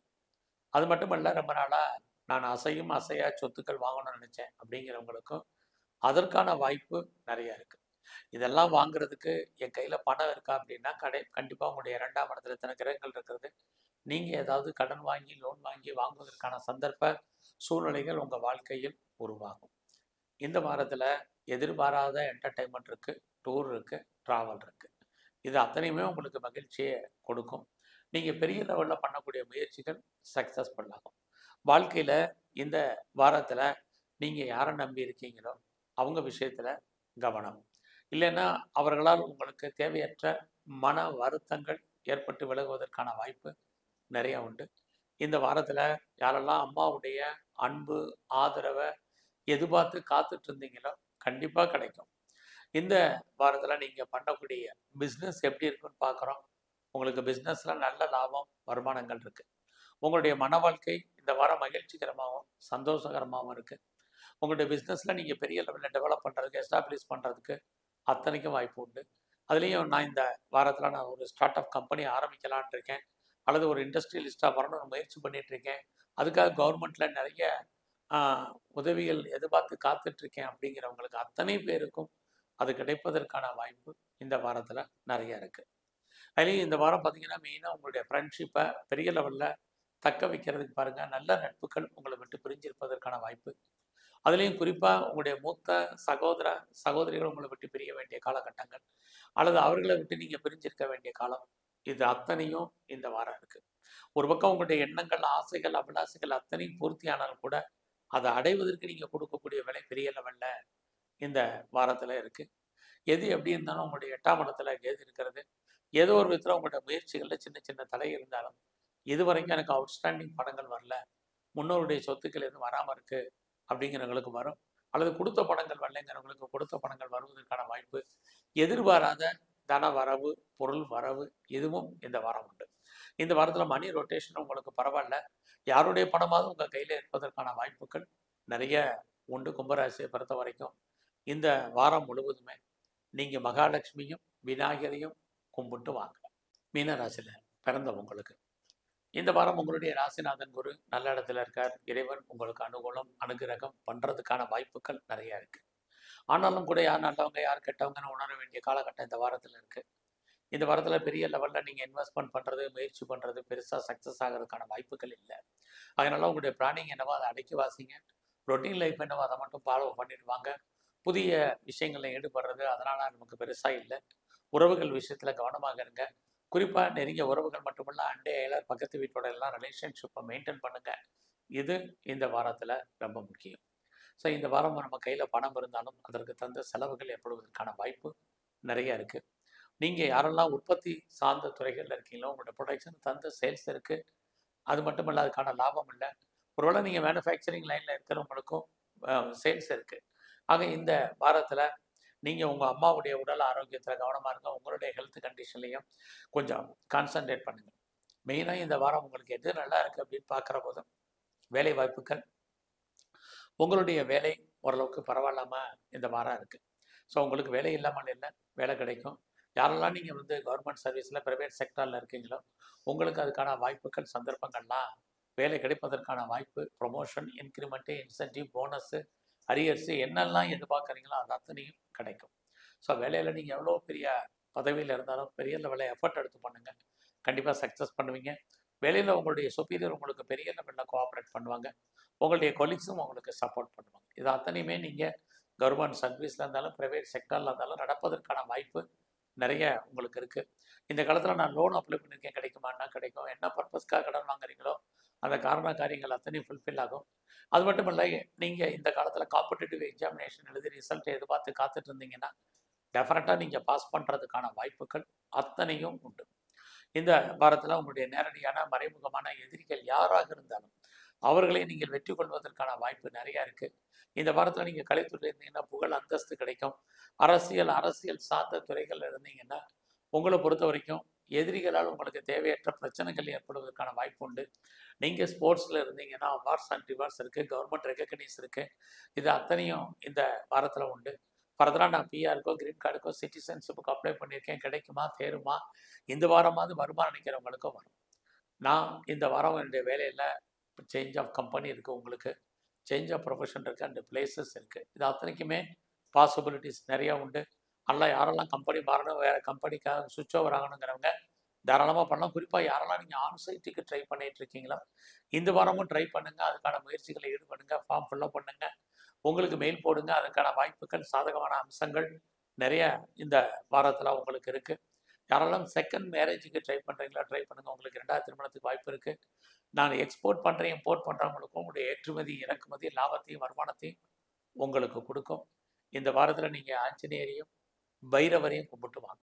அது மட்டுமல்ல, ரொம்ப நாளாக நான் அசையும் அசையா சொத்துக்கள் வாங்கணும்னு நினச்சேன் அப்படிங்கிறவங்களுக்கும் அதற்கான வாய்ப்பு நிறைய இருக்குது. இதெல்லாம் வாங்குறதுக்கு என் கையில் பணம் இருக்கா அப்படின்னா கண்டிப்பாக உங்களுடைய 2ஆம் இடத்துல இத்தனை கிரகங்கள் இருக்கிறது. நீங்கள் ஏதாவது கடன் வாங்கி லோன் வாங்கி வாங்குவதற்கான சந்தர்ப்ப சூழ்நிலைகள் உங்கள் வாழ்க்கையில் உருவாகும். இந்த வாரத்தில் எதிர்பாராத என்டர்டைன்மெண்ட் இருக்குது, டூர் இருக்குது, ட்ராவல் இருக்குது. இது அத்தனையுமே உங்களுக்கு மகிழ்ச்சியை கொடுக்கும். நீங்கள் பெரிய லெவலில் பண்ணக்கூடிய முயற்சிகள் சக்ஸஸ்ஃபுல் ஆகும். வாழ்க்கையில் இந்த வாரத்தில் நீங்கள் யாரை நம்பி இருக்கீங்களோ அவங்க விஷயத்தில் கவனம். இல்லைன்னா அவர்களால் உங்களுக்கு தேவையற்ற மன வருத்தங்கள் ஏற்பட்டு விலகுவதற்கான வாய்ப்பு நிறையா உண்டு. இந்த வாரத்தில் யாரெல்லாம் அம்மாவுடைய அன்பு ஆதரவை எதிர்பார்த்து காத்துட்டு இருந்தீங்களோ கண்டிப்பாக கிடைக்கும். இந்த வாரத்தில் நீங்கள் பண்ணக்கூடிய பிஸ்னஸ் எப்படி இருக்குன்னு பார்க்குறோம். உங்களுக்கு பிஸ்னஸில் நல்ல லாபம் வருமானங்கள் இருக்குது. உங்களுடைய மன வாழ்க்கை இந்த வாரம் மகிழ்ச்சிகரமாகவும் சந்தோஷகரமாகவும் இருக்குது. உங்களுடைய பிஸ்னஸில் நீங்கள் பெரிய லெவலில் டெவலப் பண்ணுறதுக்கு எஸ்டாப்ளிஷ் பண்ணுறதுக்கு அத்தனைக்கும் வாய்ப்பு உண்டு. அதுலேயும் நான் இந்த வாரத்தில் நான் ஒரு ஸ்டார்ட் அப் கம்பெனி ஆரம்பிக்கலான் இருக்கேன், அல்லது ஒரு இண்டஸ்ட்ரியலிஸ்ட்டாக வரணும்னு முயற்சி பண்ணிகிட்ருக்கேன், அதுக்காக கவர்மெண்ட்டில் நிறைய உதவிகள் எதிர்பார்த்து காத்துட்ருக்கேன் அப்படிங்கிறவங்களுக்கு அத்தனை பேருக்கும் அது கிடைப்பதற்கான வாய்ப்பு இந்த வாரத்தில் நிறையா இருக்குது. அதுலேயும் இந்த வாரம் பார்த்திங்கன்னா மெயினாக உங்களுடைய ஃப்ரெண்ட்ஷிப்பை பெரிய லெவலில் தக்க வைக்கிறதுக்கு பாருங்கள். நல்ல நட்புகள் உங்களை விட்டு பிரிஞ்சிருப்பதற்கான வாய்ப்பு. அதுலேயும் குறிப்பாக உங்களுடைய மூத்த சகோதரிகள் உங்களை விட்டு பிரிய வேண்டிய காலகட்டங்கள், அல்லது அவர்களை விட்டு நீங்கள் பிரிஞ்சிருக்க வேண்டிய காலம், இது அத்தனையும் இந்த வாரம் இருக்குது. ஒரு பக்கம் உங்களுடைய எண்ணங்கள், ஆசைகள், அபிலாசைகள் அத்தனையும் பூர்த்தியானாலும் கூட அதை அடைவதற்கு நீங்கள் கொடுக்கக்கூடிய விலை பெரிய லெவலில் இந்த வாரத்தில் இருக்குது. எது எப்படி இருந்தாலும் உங்களுடைய 8ஆம் இடத்துல எது இருக்கிறது, ஏதோ ஒரு விதத்தில் உங்களுடைய முயற்சிகளில் சின்ன சின்ன தடை இருந்தாலும் இது வரைக்கும் எனக்கு அவுட்ஸ்டாண்டிங் படங்கள் வரல, முன்னோருடைய சொத்துக்கள் எதுவும் வராமல் இருக்குது அப்படிங்கிறவங்களுக்கு வரும், அல்லது கொடுத்த படங்கள் வரலைங்கிறவங்களுக்கு கொடுத்த படங்கள் வருவதற்கான வாய்ப்பு, எதிர்பாராத தன வரவு, பொருள் வரவு இதுவும் இந்த வாரம் உண்டு. இந்த வாரத்தில் மணி ரொட்டேஷன் உங்களுக்கு பரவாயில்ல, யாருடைய பணமாவது உங்கள் கையில் இருப்பதற்கான வாய்ப்புகள் நிறைய உண்டு. கும்பராசியை பொறுத்த வரைக்கும் இந்த வாரம் முழுவதுமே நீங்கள் மகாலட்சுமியும் விநாயகரையும் கும்பிட்டு வாங்க. மீனராசியில் பிறந்தவங்களுக்கு இந்த வாரம் உங்களுடைய ராசிநாதன் குரு நல்ல இடத்துல இருக்கார். இறைவன் உங்களுக்கு அனுகூலம் அனுகிரகம் பண்ணுறதுக்கான வாய்ப்புகள் நிறையா இருக்குது. ஆனாலும் கூட யார் நல்லவங்க யார் கெட்டவங்கன்னு உணர வேண்டிய காலகட்டம் இந்த வாரத்தில் இருக்குது. இந்த வாரத்தில் பெரிய லெவலில் நீங்கள் இன்வெஸ்ட்மெண்ட் பண்ணுறது, முயற்சி பண்ணுறது பெருசாக சக்ஸஸ் ஆகிறதுக்கான வாய்ப்புகள் இல்லை. அதனால உங்களுடைய பிளானிங் என்னவோ அதை அடக்கி வாசிங்க. ரொட்டீன் லைஃப் என்னவோ அதை மட்டும் ஃபாலோ பண்ணிடுவாங்க. புதிய விஷயங்களில் ஈடுபடுறது அதனால் நமக்கு பெருசாக இல்லை. உறவுகள் விஷயத்தில் கவனமாக இருங்க. குறிப்பாக நெருங்கிய உறவுகள் மட்டுமல்ல, அண்டை அயலர் பக்கத்து வீட்டோட எல்லாம் ரிலேஷன்ஷிப்பை மெயின்டைன் பண்ணுங்கள். இது இந்த வாரத்தில் ரொம்ப முக்கியம். ஸோ இந்த வாரம் நம்ம கையில் பணம் இருந்தாலும் அதற்கு தகுந்த செலவுகள் ஏற்படுவதற்கான வாய்ப்பு நிறைய இருக்குது. நீங்கள் யாரெல்லாம் உற்பத்தி சார்ந்த துறைகளில் இருக்கீங்களோ உங்களோட ப்ரொடக்ஷன் தகுந்த சேல்ஸ் இருக்குது. அது மட்டும் இல்லை, அதுக்கான லாபம் இல்லை. ஒருவேளை நீங்கள் மேனுஃபேக்சரிங் லைனில் இருக்கிறவங்களுக்கும் சேல்ஸ் இருக்குது. ஆக இந்த வாரத்தில் நீங்கள் உங்கள் அம்மாவுடைய உடல் ஆரோக்கியத்தில் கவனமாக இருங்க. உங்களுடைய ஹெல்த் கண்டிஷன்லையும் கொஞ்சம் கான்சன்ட்ரேட் பண்ணுங்கள். மெயினாக இந்த வாரம் உங்களுக்கு எது நல்லா இருக்குது அப்படின்னு பார்க்குற போதும் வேலை வாய்ப்புகள், உங்களுடைய வேலை ஓரளவுக்கு பரவாயில்லாமல் இந்த வாரம் இருக்குது. ஸோ உங்களுக்கு வேலை இல்லாமல் இல்லை, வேலை கிடைக்கும். யாரெல்லாம் நீங்கள் கவர்மெண்ட் சர்வீஸில் ப்ரைவேட் செக்டாரில் இருக்கீங்களோ உங்களுக்கு அதுக்கான வாய்ப்புகள் சந்தர்ப்பங்கள்லாம் வேலை கிடைப்பதற்கான வாய்ப்பு, promotion, increment, incentive, bonus, arrears என்னெல்லாம் எதிர்பார்க்குறீங்களோ அது அத்தனையும் கிடைக்கும். ஸோ வேலையில் நீங்கள் எவ்வளோ பெரிய பதவியில் இருந்தாலும் பெரிய லெவலில் எஃபர்ட் எடுத்து பண்ணுங்கள், கண்டிப்பாக சக்ஸஸ் பண்ணுவீங்க. வேலையில் உங்களுடைய சுப்பீரியர் உங்களுக்கு பெரிய லெவலில் கோஆப்ரேட் பண்ணுவாங்க. உங்களுடைய கொலீக்ஸும் உங்களுக்கு சப்போர்ட் பண்ணுவாங்க. இது அத்தனையுமே நீங்கள் கவர்மெண்ட் சர்வீஸில் இருந்தாலும் ப்ரைவேட் செக்டரில் இருந்தாலும் நடப்பதற்கான வாய்ப்பு நிறைய உங்களுக்கு இருக்குது. இந்த காலத்தில் நான் லோன் அப்ளை பண்ணியிருக்கேன், கிடைக்குமான்னா கிடைக்கும். என்ன பர்பஸ்க்காக கடன் வாங்குறீங்களோ அந்த காரியங்கள் அத்தனையும் ஃபுல்ஃபில் ஆகும். அது மட்டும் இல்லை, நீங்கள் இந்த காலத்தில் காம்படிட்டிவ் எக்ஸாமினேஷன் எழுதி ரிசல்ட்டை எதிர்பார்த்து காத்துட்டு இருந்தீங்கன்னா டெஃபினட்டாக நீங்கள் பாஸ் பண்ணுறதுக்கான வாய்ப்புகள் அத்தனையும் உண்டு. இந்த வாரத்தில் உங்களுடைய நேரடியான மறைமுகமான எதிரிகள் யாராக இருந்தாலும் அவர்களை நீங்கள் வெற்றி கொள்வதற்கான வாய்ப்பு நிறையா இருக்குது. இந்த வாரத்தில் நீங்கள் கலைத்துறையில் இருந்தீங்கன்னா புகழ் அந்தஸ்து கிடைக்கும். அரசியல் சார்ந்த துறைகள் இருந்தீங்கன்னா உங்களை பொறுத்த வரைக்கும் எதிரிகளால் உங்களுக்கு தேவையற்ற பிரச்சனைகள் ஏற்படுவதற்கான வாய்ப்பு உண்டு. நீங்கள் ஸ்போர்ட்ஸில் இருந்தீங்கன்னா அவார்ட்ஸ் அண்ட் ரிவார்ட்ஸ் இருக்குது, கவர்மெண்ட் ரெகக்னைஸ் இருக்குது. இது அத்தனையும் இந்த வாரத்தில் உண்டு. ஃபர்தராக நான் பிஆருக்கோ கிரீன் கார்டுக்கோ சிட்டிசன்ஷிப்புக்கு அப்ளை பண்ணியிருக்கேன், கிடைக்குமா தேருமா, இந்த வாரமாவது வருமா நினைக்கிறவங்களுக்கும் வரும். நான் இந்த வாரம் என்னுடைய வேலையில் சேஞ்ச் ஆஃப் கம்பெனி இருக்குது உங்களுக்கு, சேஞ்ச் ஆஃப் ப்ரொஃபஷன் இருக்குது, அண்ட் பிளேசஸ் இருக்குது. இது அத்தனைக்குமே பாசிபிலிட்டிஸ் நிறையா உண்டு. அல்ல யாரெல்லாம் கம்பெனி மாறணும், வேறு கம்பெனிக்காக சுவிட்ச் ஓவர் ஆகணுங்கிறவங்க தாராளமாக பண்ணலாம். குறிப்பாக யாரெல்லாம் நீங்கள் ஆன்சைட்டுக்கு ட்ரை பண்ணிகிட்டு இருக்கீங்களோ இந்த வாரமும் ட்ரை பண்ணுங்கள். அதுக்கான முயற்சிகளை ஈடுபடுங்க, ஃபார்ம் ஃபில்லப் பண்ணுங்கள், உங்களுக்கு மெயில் போடுங்க. அதுக்கான வாய்ப்புகள், சாதகமான அம்சங்கள் நிறைய இந்த வாரத்தில் உங்களுக்கு இருக்குது. யாரெல்லாம் செகண்ட் மேரேஜுக்கு ட்ரை பண்ணுறீங்களா ட்ரை பண்ணுங்கள். உங்களுக்கு 2வது திருமணத்துக்கு வாய்ப்பு இருக்குது. நான் எக்ஸ்போர்ட் பண்ணுறேன், இம்போர்ட் பண்ணுறவங்களுக்கும் உங்களுடைய ஏற்றுமதி இறக்குமதி லாபத்தையும் வருமானத்தையும் உங்களுக்கு கொடுக்கும். இந்த வாரத்தில் நீங்கள் ஆஞ்சநேயரையும் பைரவரையும் கும்பிட்டு வாங்க.